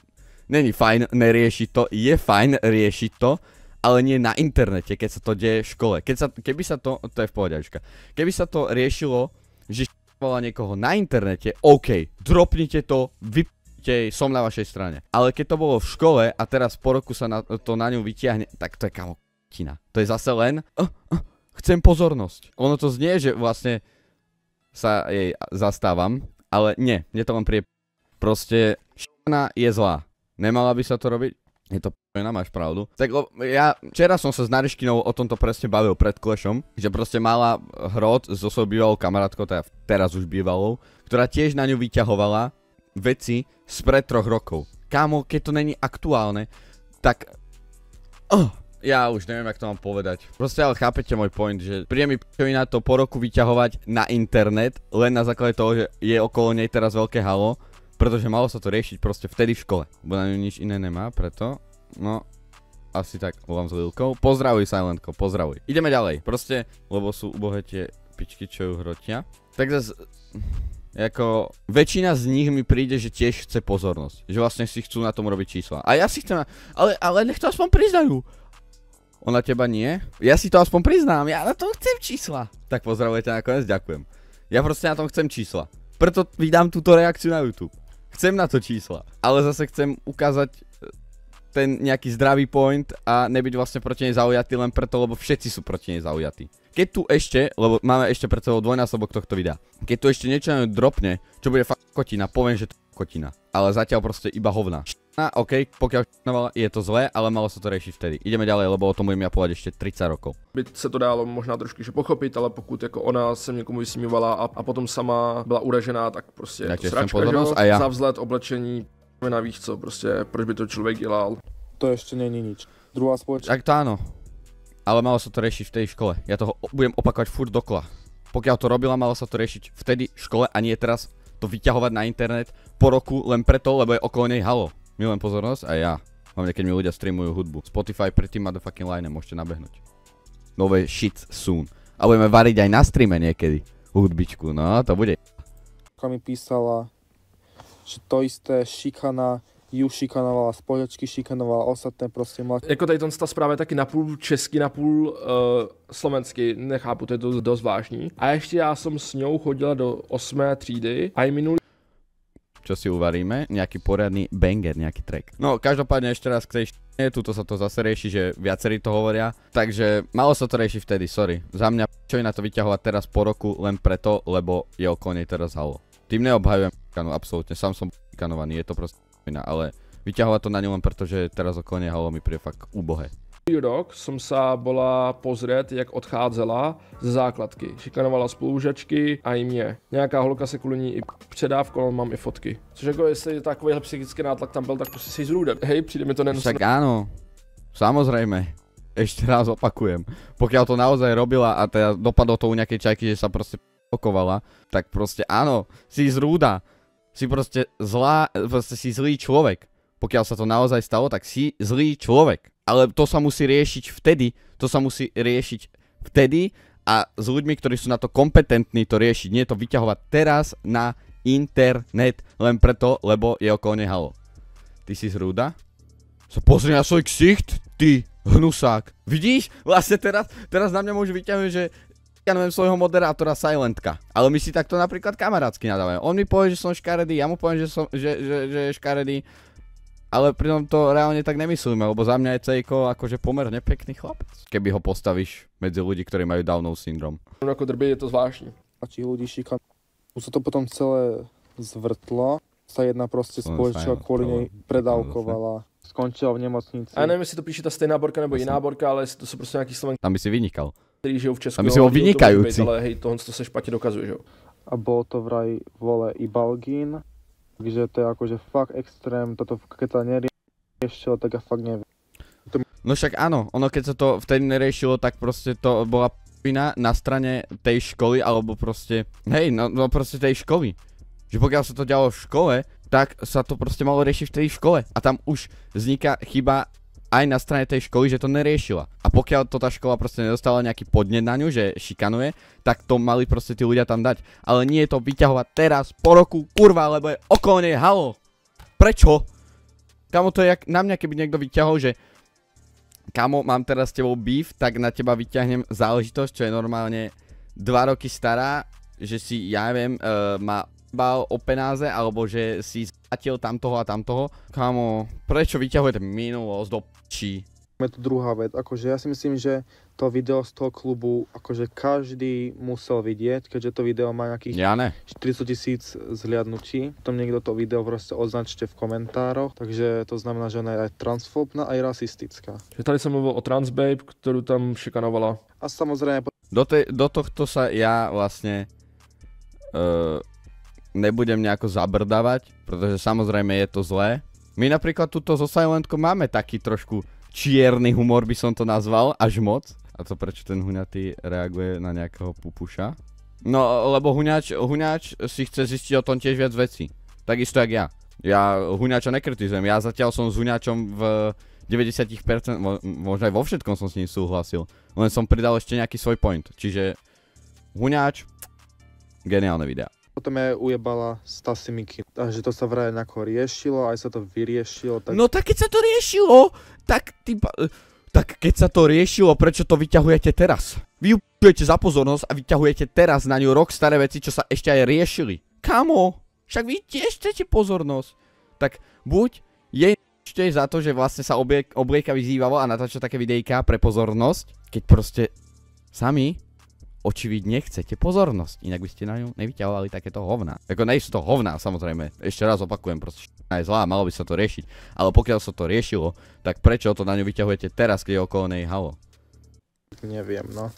není fajn neriešiť to, je fajn riešiť to, ale nie na internete, keď sa to deje v škole. Keby sa to je v pohodiačka, keby sa to riešilo, že volá niekoho na internete, OK, dropnite to, som na vašej strane. Ale keď to bolo v škole a teraz po roku sa to na ňu vytiahne, tak to je kamo k***ina. To je zase len chcem pozornosť. Ono to znie, že vlastne sa jej zastávam, ale nie, mne to len proste šana je zlá. Nemala by sa to robiť? Je to p***na, máš pravdu. Tak ja včera som sa s Nariškinou o tomto presne bavil pred Clashom, že proste mala hrot so svojou bývalou kamarátkou, teda teraz už bývalou, ktorá tiež na ňu vyťahovala veci spred 3 rokov. Kámo, keď to není aktuálne, tak... ja už neviem, jak to mám povedať. Proste ale chápete môj point, že príde mi p***ovina to po roku vyťahovať na internet, len na základe toho, že je okolo nej teraz veľké halo, pretože malo sa to riešiť proste vtedy v škole. Bo na ňu nič iné nemá, preto, no, asi tak volám s Lilkou. Pozdravuj, Silentko, pozdravuj. Ideme ďalej, proste, lebo sú ubohé tie pičky, čo ju hrotia. Tak zase, ako, väčšina z nich mi príde, že tiež chce pozornosť. Že vlastne si chcú na tom robiť čísla. A ja si chcem, ale nech to aspoň priznajú. Ona teba nie? Ja si to aspoň priznám, ja na tom chcem čísla. Tak pozdravujete nakoniec, ďakujem. Ja proste na tom chcem čísla. Preto vydám túto reakciu na YouTube. Chcem na to čísla, ale zase chcem ukázať ten nejaký zdravý point a nebyť vlastne proti nej zaujatý len preto, lebo všetci sú proti nej zaujatí. Keď tu ešte, lebo máme ešte pred sebou dvojnásobok tohto videa, keď tu ešte niečo dropne, čo bude fakt kotina, poviem, že to je kotina. Ale zatiaľ proste iba hovna. OK, pokiaľ je to zlé, ale malo sa to riešiť vtedy. Ideme ďalej, lebo o tom budem ja povedať ešte 30 rokov. By se to dalo možná trošku že pochopit, ale pokud jako ona se někomu vysmívala a potom sama byla uražená, tak prostě je to sračka, že jo? Za vzhled, oblečení, víš co, prostě proč by to člověk dělal. To ešte není nič. Druhá spoločnosť. Tak to áno. Ale malo sa to riešiť v tej škole. Ja to budem opakovať furt dokola. Pokiaľ to robila, malo sa to riešiť vtedy v škole a nie teraz to vyťahovať na internet po roku len preto, lebo je okolo nej halo. Milujem pozornosť a ja. Hlavne keď mi ľudia streamujú hudbu. Spotify pretty motherfucking line, môžete nabehnúť. Nové shit soon. A budeme variť aj na streame niekedy. Hudbičku, no to bude. Mi písala, že to isté šikana, ju šikanovala, spolučky šikanovala, ostatné proste mladé. Jako tady ta zpráva je taky napůl česky, napůl slovensky, nechápu, to je dost zvláštní. A ještě já jsem s ňou chodila do 8. třídy a i minulý čo si uvaríme, nejaký poriadny banger, nejaký track. No, každopádne ešte raz k tej tuto sa to zase rieši, že viacerí to hovoria, takže malo sa to riešiť vtedy, sorry. Za mňa, čo je na to vyťahovať teraz po roku, len preto, lebo je okolo nej teraz halo. Tým neobhajujem šikanu, absolútne, sám som šikanovaný, je to proste šikana, ale vyťahovať to na ňu len preto, že teraz okolo nej halo mi príde fakt úbohé. rok som sa bola pozrieť, jak odcházela ze základky. Šikanovala spolužačky a i mě. Nějaká holka se kvůli ní i předávkovala, mám i fotky. Což jako jestli takovýhle psychický nátlak tam byl, tak prostě si zrúdem. Hej, přijde mi to nenosné. Však áno, samozrejme. Ešte raz opakujem. Pokiaľ to naozaj robila a teda dopadlo to u nejakej čajky, že sa proste pokovala, tak proste áno, si zrúda. Si proste zlá, proste si zlý človek. Pokiaľ sa to naozaj stalo, tak si zlý človek. Ale to sa musí riešiť vtedy, a s ľuďmi, ktorí sú na to kompetentní to riešiť. Nie to vyťahovať teraz na internet, len preto, lebo je okolo nej halo. Ty si zrúda? So pozri na svoj ksicht, ty hnusák. Vidíš? Vlastne teraz na mňa môžu vyťahovať, že ja neviem, svojho moderátora Silentka. Ale my si takto napríklad kamarátsky nadávame. On mi povie, že som škaredý, ja mu poviem, že je škaredý. Ale pritom to reálne tak nemyslíme, lebo za mňa je Cejko akože pomerne pekný chlapec. Keby ho postavíš medzi ľudí, ktorí majú Downov syndrom. Ako drby je to zvláštní. A tých ľudí šikanujú. Už sa to potom celé zvrtlo. Sa jedna proste spoločila kvôli nej predávkovala. Skončila v nemocnici. A neviem, jestli to píše ta stejná borka nebo jiná borka, ale jestli to jsou prostě nějaký Slovenský, Tam by si vynikal. který žijou v Česku. Tam by si bol vynikajúci. Ale hej, tohle to se špatně dokazuje, že jo. A bol to vraj vole i Balgín. Takže to je akože fakt extrém. Toto keď sa neriešilo, tak ja fakt neviem. No však áno, ono keď sa to vtedy neriešilo, tak proste to bola p***ina na strane tej školy, alebo proste, hej, no proste tej školy. Že pokiaľ sa to dialo v škole, tak sa to proste malo riešiť v tej škole. A tam už vzniká chyba aj na strane tej školy, že to neriešila. A pokiaľ to tá škola proste nedostala nejaký podnet na ňu, že šikanuje, tak to mali proste tí ľudia tam dať. Ale nie je to vyťahovať teraz, po roku, kurva, lebo je okolo nej halo. Prečo? Kamo, to je jak na mňa, keby niekto vyťahol, že kamo, mám teraz s tebou beef, tak na teba vyťahnem záležitosť, čo je normálne 2 roky stará, že si, ja neviem, má bal o penáze, alebo že si zatil tamtoho a tamtoho. Kamo, prečo vyťahujete minulosť do p***či? Je to druhá vec, akože ja si myslím, že to video z toho klubu, akože každý musel vidieť, keďže to video má nejakých 400 000 zhliadnutí. Tom niekto to video proste označte v komentároch, takže to znamená, že ona je aj transfóbna, aj rasistická. Že tady som mluvil o transbabe, ktorú tam šikanovala. A samozrejme... Do tohto sa ja vlastne nebudem nejako zabrdávať, pretože samozrejme je to zlé. My napríklad tuto so Silentkom máme taký trošku čierny humor, by som to nazval, až moc. A to prečo ten huňatý reaguje na nejakého pupuša? No, lebo huňač si chce zistiť o tom tiež viac vecí. Takisto jak ja. Ja huňača nekritizujem, ja zatiaľ som s huňačom v 90%, možno aj vo všetkom som s ním súhlasil. Len som pridal ešte nejaký svoj point. Čiže huňač, geniálne videá. Potom je ujebala Stasi Miky. Takže to sa vraj nejako riešilo, aj sa to vyriešilo. Tak... No tak keď sa to riešilo, tak keď sa to riešilo, prečo to vyťahujete teraz? Vy upujete za pozornosť a vyťahujete teraz na ňu rok staré veci, čo sa ešte aj riešili. Kamo? Však vy tiež chcete pozornosť. Tak buď jej za to, že vlastne sa oblieka vyzývalo a natáča také videjka pre pozornosť, keď proste sami očividne chcete pozornosť, inak by ste na ňu nevyťahovali takéto hovná. Ako nejsú to hovná, samozrejme, ešte raz opakujem, proste je zlá, malo by sa to riešiť, ale pokiaľ sa to riešilo, tak prečo to na ňu vyťahujete teraz, keď je okolo nej halo? Neviem, no.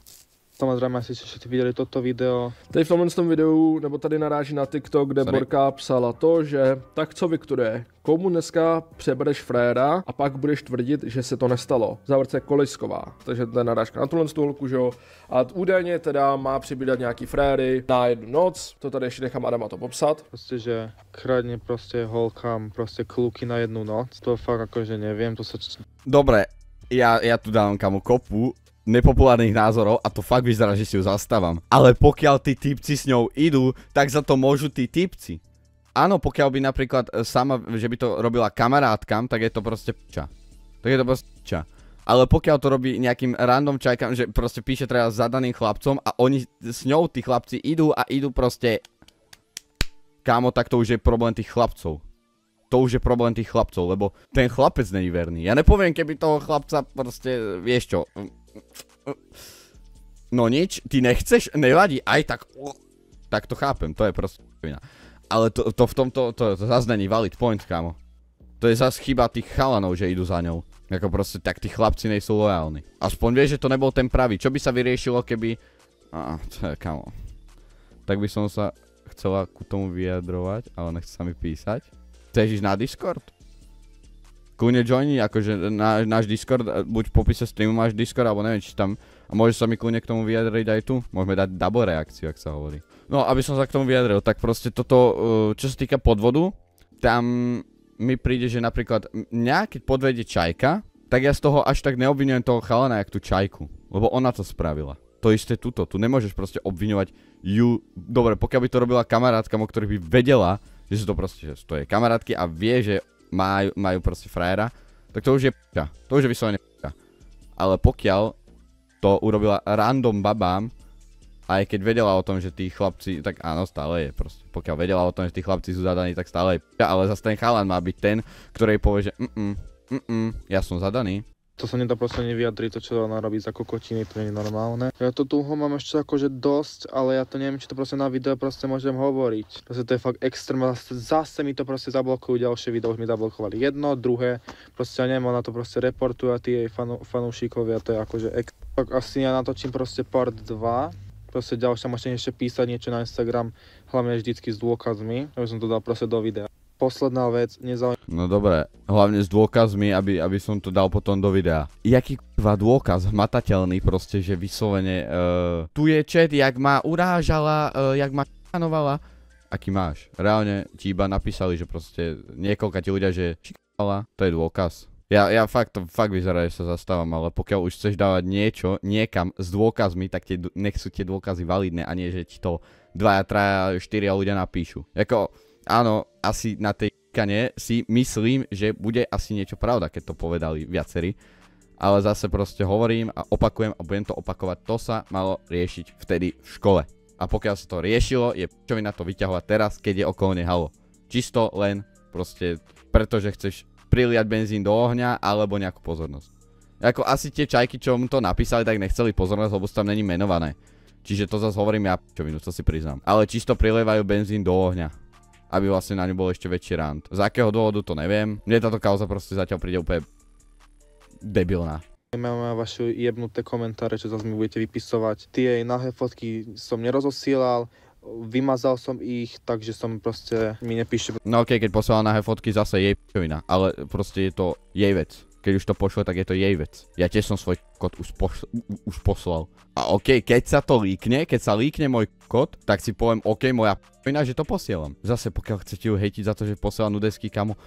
Samozrejme, asi ste videli toto video. Tady v tomhle videu, nebo tady naráží na TikTok, kde Borka psala to, že tak co Viktore, komu dneska přebereš fréra a pak budeš tvrdit, že se to nestalo. Závorce Kolisková. Takže to je narážka na tuhle holku, že jo. A údajně teda má přibídat nějaký fréry na jednu noc. To tady ještě nechám Adama to popsat. Proste, že kradne proste holkám proste kluky na jednu noc. To fakt akože neviem, to sa... Dobre, ja tu dávam kamu kopu nepopulárnych názorov a to fakt vyzerá, že si ju zastávam. Ale pokiaľ tí typci s ňou idú, tak za to môžu tí typci. Áno, pokiaľ by napríklad sama, že by to robila kamarátkam, tak je to proste p***ča. Tak je to proste p***ča. Ale pokiaľ to robí nejakým random čajkám, že proste píše treba zadaným chlapcom a oni s ňou, tí chlapci, idú a idú proste... Kámo, tak to už je problém tých chlapcov. To už je problém tých chlapcov, lebo ten chlapec není verný. Ja nepoviem, keby toho chlapca proste, vieš čo... No nič, ty nechceš, nevadí, aj tak... Tak to chápem, to je proste vina. Ale to v tomto, to zase není valid point, kámo. To je zase chyba tých chalanov, že idú za ňou. Jako proste, tak tí chlapci nejsú lojálni. Aspoň vieš, že to nebol ten pravý. Čo by sa vyriešilo, keby... Kamo. Tak by som sa chcela ku tomu vyjadrovať, ale nechce sa mi písať. Chceš ísť na Discord? Kľudne joini, akože náš Discord, buď v popise streamu máš Discord, alebo neviem, či tam... A môžeš sa mi kľudne k tomu vyjadriť aj tu. Môžeme dať double reakciu, ak sa hovorí. No, aby som sa k tomu vyjadril, tak proste toto, čo sa týka podvodu, tam mi príde, že napríklad mňa, keď podvedie čajka, tak ja z toho až tak neobvinujem toho chalana, jak tú čajku. Lebo ona to spravila. To isté tuto, tu nemôžeš proste obviňovať ju. Dobre, pokiaľ by to robila kamarátka, o ktorej by vedela, že sú to proste, že to je kamarátky a vie, že majú proste frajera, tak to už je p***a. To už je vyslovene p***a. Ale pokiaľ to urobila random babám, aj keď vedela o tom, že tí chlapci, tak áno, stále je proste. Pokiaľ vedela o tom, že tí chlapci sú zadaní, tak stále je p***a, ale zase ten chalan má byť ten, ktorý povie, že ja som zadaný. To sa nedá proste nevyjadriť, to čo ona robí za kokotiny, to nie je normálne. Ja to tu mám ešte akože dosť, ale ja to neviem, či to proste na video proste môžem hovoriť. Proste to je fakt extrém, zase mi to proste zablokujú, ďalšie video už mi zablokovali jedno, druhé, proste ja neviem, ona to proste reportuje a tí jej fanúšikovia, to je akože tak asi ja natočím proste part 2. Proste ďalšia môžete ešte písať niečo na Instagram, hlavne vždycky s dôkazmi, aby som to dal proste do videa. Posledná vec, No dobre, hlavne s dôkazmi, aby som to dal potom do videa. Jaký k***va dôkaz, hmatateľný proste, že vyslovene, tu je chat, jak ma urážala, jak ma šikanovala. Aký máš? Reálne ti iba napísali, že proste niekoľka ti ľudia, že šikanovala, to je dôkaz. Ja fakt vyzerá, že sa zastávam, ale pokiaľ už chceš dávať niečo niekam s dôkazmi, tak nech sú tie dôkazy validné a nie, že ti to 2, 3, 4 ľudia napíšu. Jako, áno, asi na tej kane si myslím, že bude asi niečo pravda, keď to povedali viacerí. Ale zase proste hovorím a opakujem a budem to opakovať, to sa malo riešiť vtedy v škole. A pokiaľ sa to riešilo, je p***ovina to vyťahovať teraz, keď je okolo halo. Čisto len proste, pretože chceš priliať benzín do ohňa, alebo nejakú pozornosť. Ako asi tie čajky, čo mu to napísali, tak nechceli pozornosť, lebo tam není menované. Čiže to zase hovorím ja p***ovinu, to si priznám. Ale čisto prilievajú benzín do ohňa. Aby vlastne na ňu bol ešte väčší rant. Z akého dôvodu to neviem. Mne táto kauza proste zatiaľ príde úplne debilná. Mám vaše jebnuté komentáre, čo zase mi budete vypisovať. Tie nahé fotky som nerozosielal, vymazal som ich, takže som proste mi nepíše. No okej, keď posielal nahé fotky, zase jej p***ovina. Ale proste je to jej vec. Keď už to pošle, tak je to jej vec. Ja tiež som svoj kód už poslal. A okej, keď sa to líkne, keď sa líkne môj kód, tak si poviem, okej, moja p***ovina, že to posielam. Zase pokiaľ chcete ju hejtiť za to, že posiela nudesky, kamo.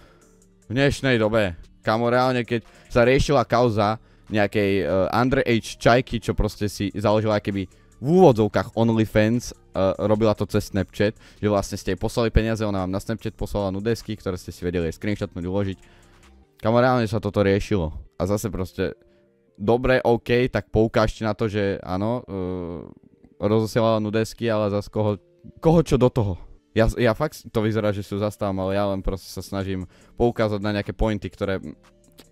V dnešnej dobe, kamo, reálne, keď sa riešila kauza nejakej underage čajky, čo proste si založila keby v úvodzovkách OnlyFans, robila to cez Snapchat, že vlastne ste jej poslali peniaze, ona vám na Snapchat poslala nudesky, ktoré ste si vedeli aj screenshotnúť, uložiť. Kamo, reálne sa toto riešilo. A zase proste, dobre, OK, tak poukážte na to, že áno, rozosielala nudesky, ale zase koho čo do toho. Ja fakt to vyzerá, že si ju zastávam, ale ja len proste sa snažím poukázať na nejaké pointy, ktoré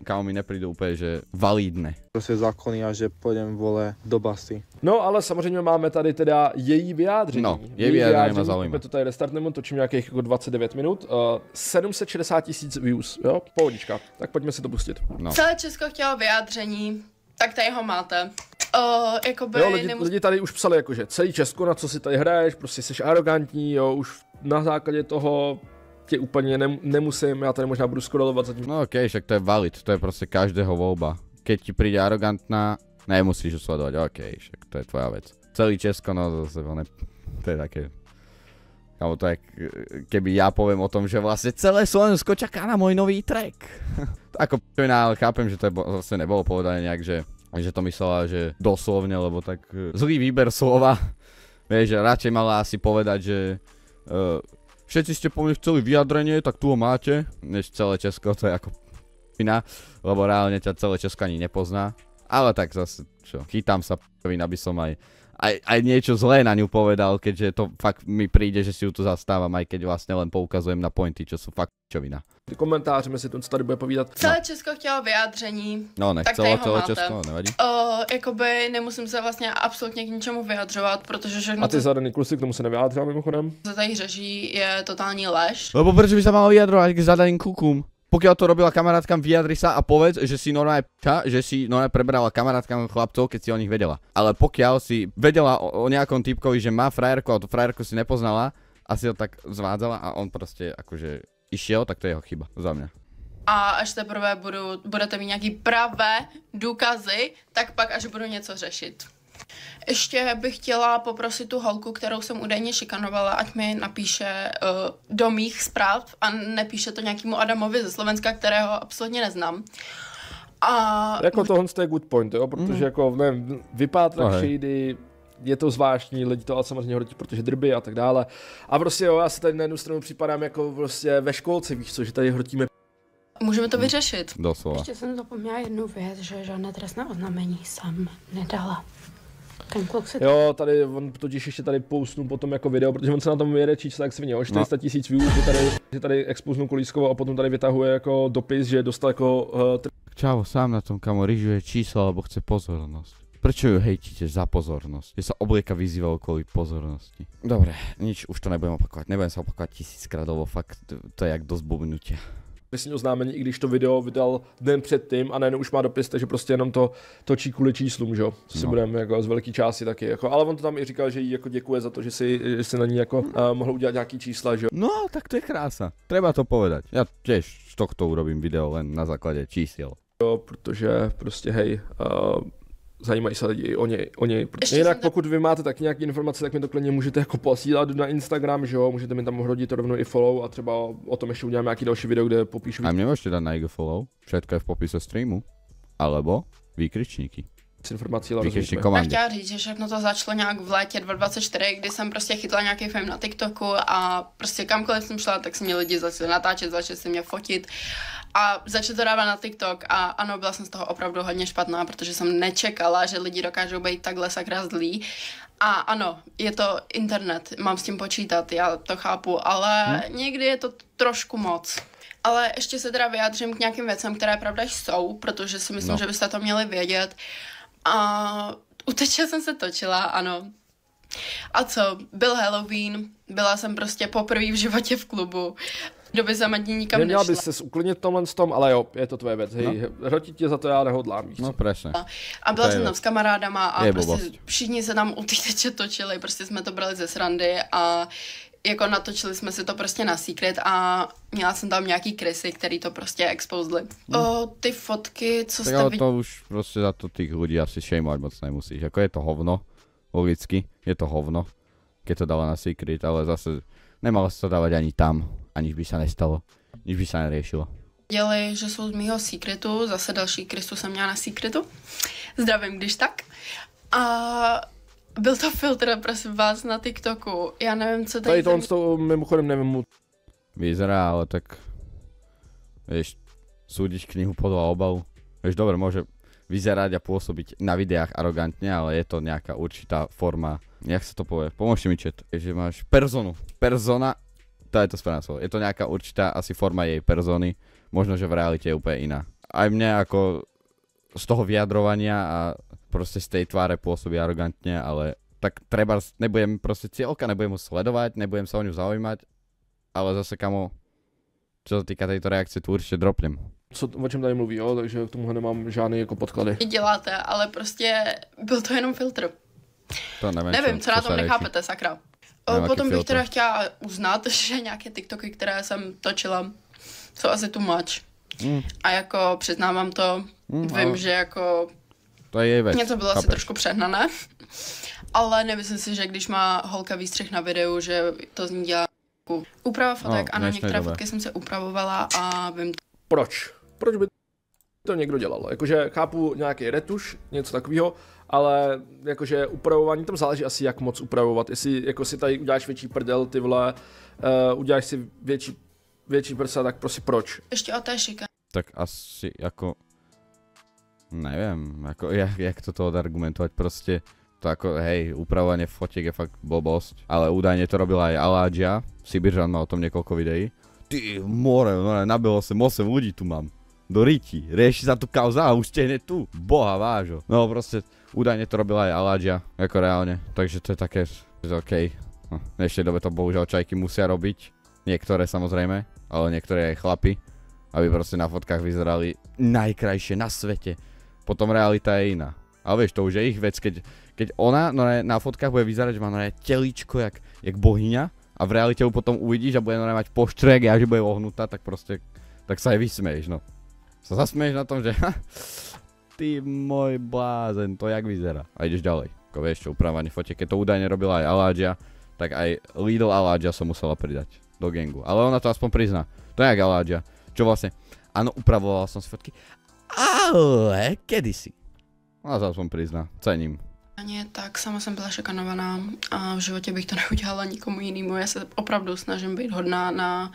kamo mi neprídu úplne, že validné. Proste zákony a že pôjdem vole do basy. No ale samozřejmě máme tady teda její vyjádření. No, její vyjádření má zaujíma. To tady restartneme, točím nějakých jako 29 minut. 760 000 views, jo? Pohodička. Tak pojďme si to pustit. No. Celé Česko chtělo vyjádření, tak tady ho máte. Jakoby jo, lidi tady už psali jakože celý Česko, na co si tady hraješ, prostě jsi arrogantní, jo, už na základě toho tě úplně nemusím, já tady možná budu scrollovat zatím. No okej, však to je valid, to je proste každého voľba. Keď ti príde arrogantná, nemusíš ju sledovať, okej, však to je tvoja vec. Celý Česko, no zase, to je také... Kámo, to je, keby ja poviem o tom, že vlastne celé Slovensko čaká na môj nový track. Ako p***vina, ale chápem, že to vlastne nebolo povedané nejak, že to myslela, že doslovne, lebo tak zlý výber slova. Vieš, že radšej mala asi povedať, že všetci ste po mne chceli vyjadrenie, tak tu ho máte. Než celé Česko, to je ako p***vina, lebo reálne ťa celé Česko ani nepozná. Ale tak zase, čo, chytám sa p***vina, aby som aj niečo zlé na ňu povedal, keďže to fakt mi príde, že si ju tu zastávam, aj keď vlastne len poukazujem na pointy, čo sú fakt čovina. Komentáře si to, co tady bude povídat. Celé Česko chtělo vyjádření. No, nechcelo celé Česko, nevadí. Jakoby nemusím se vlastně absolutně k ničemu vyjadřovat, protože všechno... A ty zadaný klusy k tomu se nevyjádřila mimochodem? Co tady řeší je totální lež. Lebo prečo by sa mal vyjadrovať k zadaným klukům? Pokiaľ to robila kamarátkam, vyjadri sa a povedz, že si normálne prebrala kamarátkam chlapcov, keď si o nich vedela. Ale pokiaľ si vedela o nejakom typkovi, že má frajerku a tú frajerku si nepoznala a si ho tak zvádzala a on proste akože išiel, tak to je jeho chyba za mňa. A až teprve budete mít nějaký pravé důkazy, tak pak až budu něco řešit. Ještě bych chtěla poprosit tu holku, kterou jsem údajně šikanovala, ať mi napíše do mých zpráv a nepíše to nějakému Adamovi ze Slovenska, kterého absolutně neznám. A... Jako tohle je good point, jo, protože jako, nevím, vypátrat shady, je to zvláštní, lidi to ale samozřejmě hodí, protože drby a tak dále. A prostě jo, já se tady na jednu stranu připadám jako prostě ve školce, víš co, že tady hrotíme. Můžeme to vyřešit. Doslova. Ještě jsem zapomněla jednu věc, že žádné trestné oznámení jsem nedala. Ten kluk si... Jo, tady on totiž ještě tady postnu potom jako video, protože on se na tom jede čísla jak svině, o 400 000 views, že tady expoznu Kolískovou a potom tady vytahuje jako dopis, že dostal jako... Čavo sám na tom, kamo, ryžuje číslo, lebo chce pozornosť. Prečo ju hejtíte za pozornosť? Že sa oblieka vyzýval kvôli pozornosti. Dobre, nič, už to nebudem opakovať. Nebudem sa opakovať 1000krát, lebo fakt to je jak do zbubnutia. Myslím oznámení, i když to video vydal den předtím a nejen už má dopis, takže prostě jenom to točí kvůli číslům, že jo. Co si budeme jako z velké části taky jako, ale on to tam i říkal, že jí jako děkuje za to, že si na ní jako mohl udělat nějaký čísla, že jo. No, tak to je krása. Treba to povedať. Ja tiež z tohto urobím video len na základe čísiel. Jo, protože prostě hej, zajímají se lidi o něj. Jinak pokud vy máte tak nějaké informace, tak mi to klidně můžete jako posílat na Instagram, že jo, můžete mi tam hodit rovnou i follow a třeba o tom ještě uděláme nějaký další video, kde popíšu. A nemôžete dať na IG follow, všetko je v popise streamu, alebo výkričníky. Informací, já chtěla říct, že všechno to začalo nějak v létě 2024, kdy jsem prostě chytla nějaký film na TikToku a prostě kamkoliv jsem šla, tak se mě lidi začali natáčet, začali se mě fotit a začali to dávat na TikTok a ano, byla jsem z toho opravdu hodně špatná, protože jsem nečekala, že lidi dokážou být takhle sakra zlí. A ano, je to internet, mám s tím počítat, já to chápu, ale někdy je to trošku moc. Ale ještě se teda vyjádřím k nějakým věcem, které pravda jsou, protože si myslím, že byste to měli vědět. A uteče jsem se točila, ano. A co, byl Halloween, byla jsem prostě poprvé v životě v klubu. Doby jsem ani nikam nešla. Neměla bys se uklidnit tomhle s tom, ale jo, je to tvoje věc, hej, hrotit tě za to já nehodlám, víš co? No presne. A byla jsem tam s kamarádama a prostě všichni se tam uteče točili, prostě jsme to brali ze srandy a jako natočili jsme si to prostě na secret a měla jsem tam nějaký krysy, který to prostě exposli. Ty fotky, co jste viděli... to už prostě za to tých ľudí asi shameovať moc nemusíš. Ako je to hovno, logicky, je to hovno, keď to dala na secret, ale zase nemalo sa to dávať ani tam, aniž by sa nestalo, nič by sa neriešilo. Viděli, že jsou z mýho secretu, zase další krysu jsem měla na secretu. Zdravím, když tak. A... byl to filtr, prosím vás, na TikToku. Já nevím, co tady... Tady to mimochodem nevím. Vyzerá, ale tak... Vieš, súdiť knihu podľa obalu. Vieš, dobre, môže vyzerať a pôsobiť na videách arogantne, ale je to nejaká určitá forma... Jak sa to povie? Pomôžte mi, chat. Že máš personu. Persona, to je to správne slovo. Je to nejaká určitá asi forma jej persony. Možno, že v realite je úplne iná. Aj mne ako z toho vyjadrovania a proste z tej tváre pôsobí arogantne, ale tak treba, nebudem proste cieľka, nebudem ho sledovať, nebudem sa o ňu zaujímať, ale zase kamo, čo sa týka tejto reakcie, tu určite dropnem. O čem tady mluví, jo, takže k tomuhle nemám žádný jako podklady. Děláte, ale prostě byl to jenom filtr. To nevím, co na tom nechápete, sakra. Potom bych teda chtěla uznat, že nějaké TikToky, které jsem točila, jsou asi too much. A jako přiznávám to, vím, že jako to je vec, něco bylo asi trošku přehnané, ale nemyslím si, že když má holka výstřih na videu, že to z ní dělá úprava fotek, ano, některé fotky jsem se upravovala a vím to. Proč? Proč by to někdo dělal? Jakože chápu nějaký retuš, něco takového, ale jakože upravování, tam záleží asi jak moc upravovat, jestli jako si tady uděláš větší prdel, ty vole, uděláš si větší prsa, tak prostě proč? Ještě o té šikaně. Tak asi jako... Neviem, ako, jak toto odargumentovať, proste to ako, hej, upravovanie fotiek je fakt blbosť, ale údajne to robila aj Aladžia, Sibiržan má o tom niekoľko videí. Ty more, no nabilo sem 8 ľudí tu mám, do riti, rieši sa tu kauza a už ste hneď tu, boha vážo. No proste, údajne to robila aj Aladžia, ako reálne, takže to je také, že okej. No, v dnešnej dobe to bohužiaľ čajky musia robiť, niektoré samozrejme, ale niektoré aj chlapi. aby proste na fotkách vyzerali najkrajšie na svete. Potom realita je iná. Ale vieš, to už je ich vec, keď ona na fotkách bude vyzerať, že má teličko jak bohyňa a v realite ju potom uvidíš a bude mať poštrek a že bude ohnutá, tak proste, tak sa aj vysmeješ, no. Sa zasmeješ na tom, že ty môj blázen, to jak vyzerá. A ideš ďalej. Ako vieš čo, upravovanie fotiek, keď to údajne robila aj Aladžia, tak aj Lidl Aladžia som musela pridať do gangu. Ale ona to aspoň prizná. To je jak Aladžia. Čo vlastne, áno, upravovala som si fotky, ale kedysi. Ona to aspoň prizná, cením. Tak sama jsem byla šikanovaná a v životě bych to neudělala nikomu jinému. Já se opravdu snažím být hodná na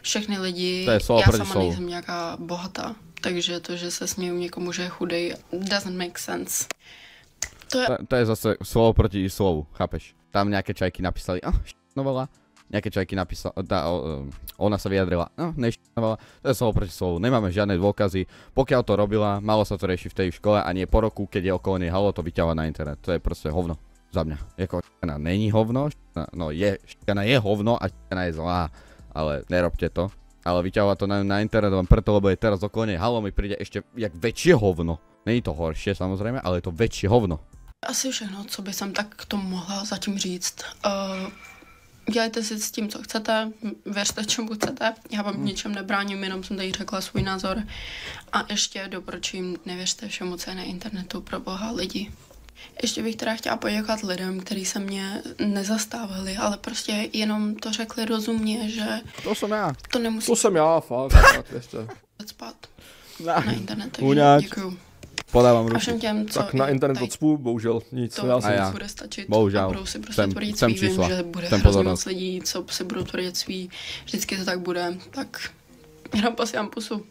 všechny lidi. To je slovo já proti sama slovu. nejsem nějaká bohatá, takže to, že se směju někomu, že je chudej, doesn't make sense. To je zase slovo proti slovu, chápeš? Tam nejaké čajky napísali, novela. Nejaké čajky napísala, ona sa vyjadrila, nešnovala. To je slovo proti slovu, nemáme žiadne dôkazy. Pokiaľ to robila, malo sa to riešiť v tej škole a nie po roku, keď je okolo nej halo, to vyťahla na internet. To je proste hovno. Za mňa. Jako šikana není hovno, šikana je hovno a šikana je zlá. Ale nerobte to. Ale vyťahla to na internet len preto, lebo je teraz okolo nej halo, mi príde ešte jak väčšie hovno. Není to horšie samozrejme, ale je to väčšie hovno. Asi všechno, co by jsem tak k tomu mohla zatím říct. Dělejte si s tím, co chcete, věřte, čemu chcete, já vám ničem nebráním, jenom jsem tady řekla svůj názor. A ještě doporučuji, nevěřte všemu, co je na internetu, pro boha lidi. Ještě bych teda chtěla poděkovat lidem, kteří se mě nezastávali, ale prostě jenom to řekli rozumně, že to jsem já. To nemusí... To jsem já, fakt, věřte. ...spát na internet, takže děkuju. Podávám ruku. A všem těm, co tak na internet odspu, bohužel nic. To bude stačit bohužel. A budou si prostě tvrdit svý, vím, že bude hrozně moc lidí, co si budou tvrdit svý, vždycky to tak bude, tak jenom posílám pusu.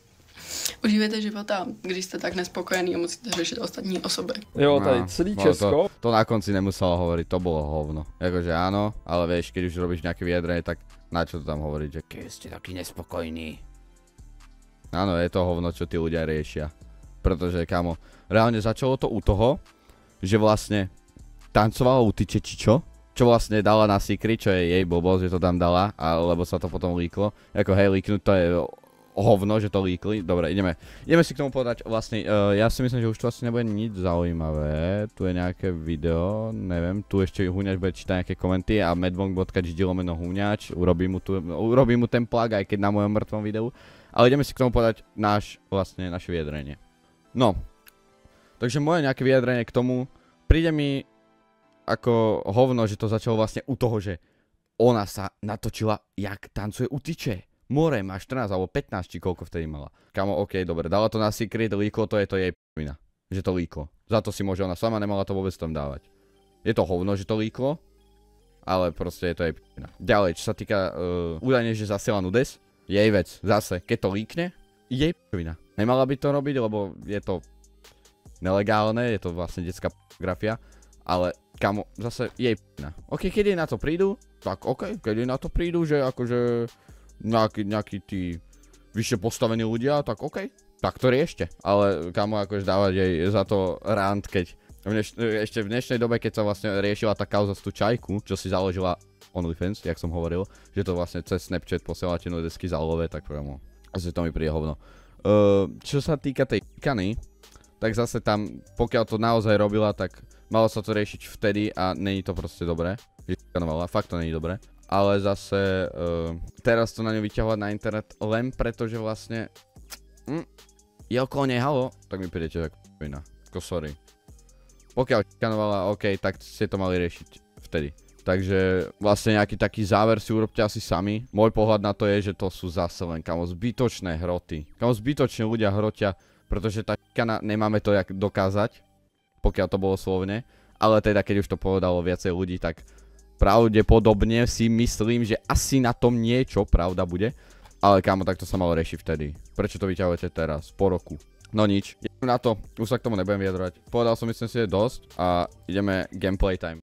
Užívejte života, když jste tak nespokojený a musíte řešit ostatní osoby. Jo, tady celý Česko. To na konci nemusela hovoriť, to bolo hovno. Jakože áno, ale vieš, keď už robíš nejaké vyjadrenie, tak na čo to tam hovoriť, že keď ste taký nespokojní. Áno, je to hovno, čo tí ľudia riešia. Pretože, kámo, reálne začalo to u toho, že vlastne tancovala u tyče či čo? Čo vlastne dala na Secret, čo je jej blbosť, že to tam dala, lebo sa to potom líklo. Jako hej, líknuť to je hovno, že to líkli. Dobre, ideme si k tomu povedať vlastne, ja si myslím, že už tu asi nebude nič zaujímavé. Tu je nejaké video, neviem, tu ešte Huňač bude čítať nejaké komenty a medbong.gd/Huňač, urobím mu ten plug, aj keď na mojom mŕtvom videu. Ale ideme si k tomu povedať naše vyjadrenie. No, takže moje nejaké vyjadrenie k tomu, príde mi ako hovno, že to začalo vlastne u toho, že ona sa natočila, jak tancuje u tyče. More má 14 alebo 15, či koľko vtedy mala. Kamo, okej, dobre, dala to na Secret, líklo to, je to jej p***vina, že to líklo. Za to si môže ona sama, nemala to vôbec tam dávať. Je to hovno, že to líklo, ale proste je to jej p***vina. Ďalej, čo sa týka údajne, že zasiela nudes, jej vec, zase, keď to líkne, jej p***vina. Nemala by to robiť, lebo je to nelegálne, je to vlastne detská pornografia, ale kamo, zase jej p***vina. Ok, keď jej na to prídu, tak ok, keď jej na to prídu, že akože nejakí tí vyššie postavení ľudia, tak ok, tak to riešte. Ale kamo, akože dávať jej za to rant, keď ešte v dnešnej dobe, keď sa vlastne riešila tá kauza z tú čajku, čo si založila OnlyFans, jak som hovoril, že to vlastne cez Snapchat posielate nudesky zálové, tak priamo asi to mi príde hovno. Čo sa týka tej šikany, tak zase tam, pokiaľ to naozaj robila, tak malo sa to riešiť vtedy a není to proste dobré, že šikanovala, fakt to není dobré. Ale zase teraz to na ňu vyťahovať na internet len preto, že vlastne je okolo nej halo, tak mi prídete tak p***vina, ako sorry. Pokiaľ šikanovala, ok, tak ste to mali riešiť vtedy. Takže vlastne nejaký taký záver si urobte asi sami. Môj pohľad na to je, že to sú zase len kamo zbytočné hroty. Kamo zbytočne ľudia hrotia, pretože tá šikana nemáme to jak dokázať, pokiaľ to bolo slovne. Ale teda keď už to povedalo viacej ľudí, tak pravdepodobne si myslím, že asi na tom niečo pravda bude. Ale kámo, tak to sa malo riešiť vtedy. Prečo to vyťahujete teraz, po roku? No nič, ideme na to, už sa k tomu nebudem vyjadrovať. Povedal som, myslím si, že dosť a ideme gameplay time.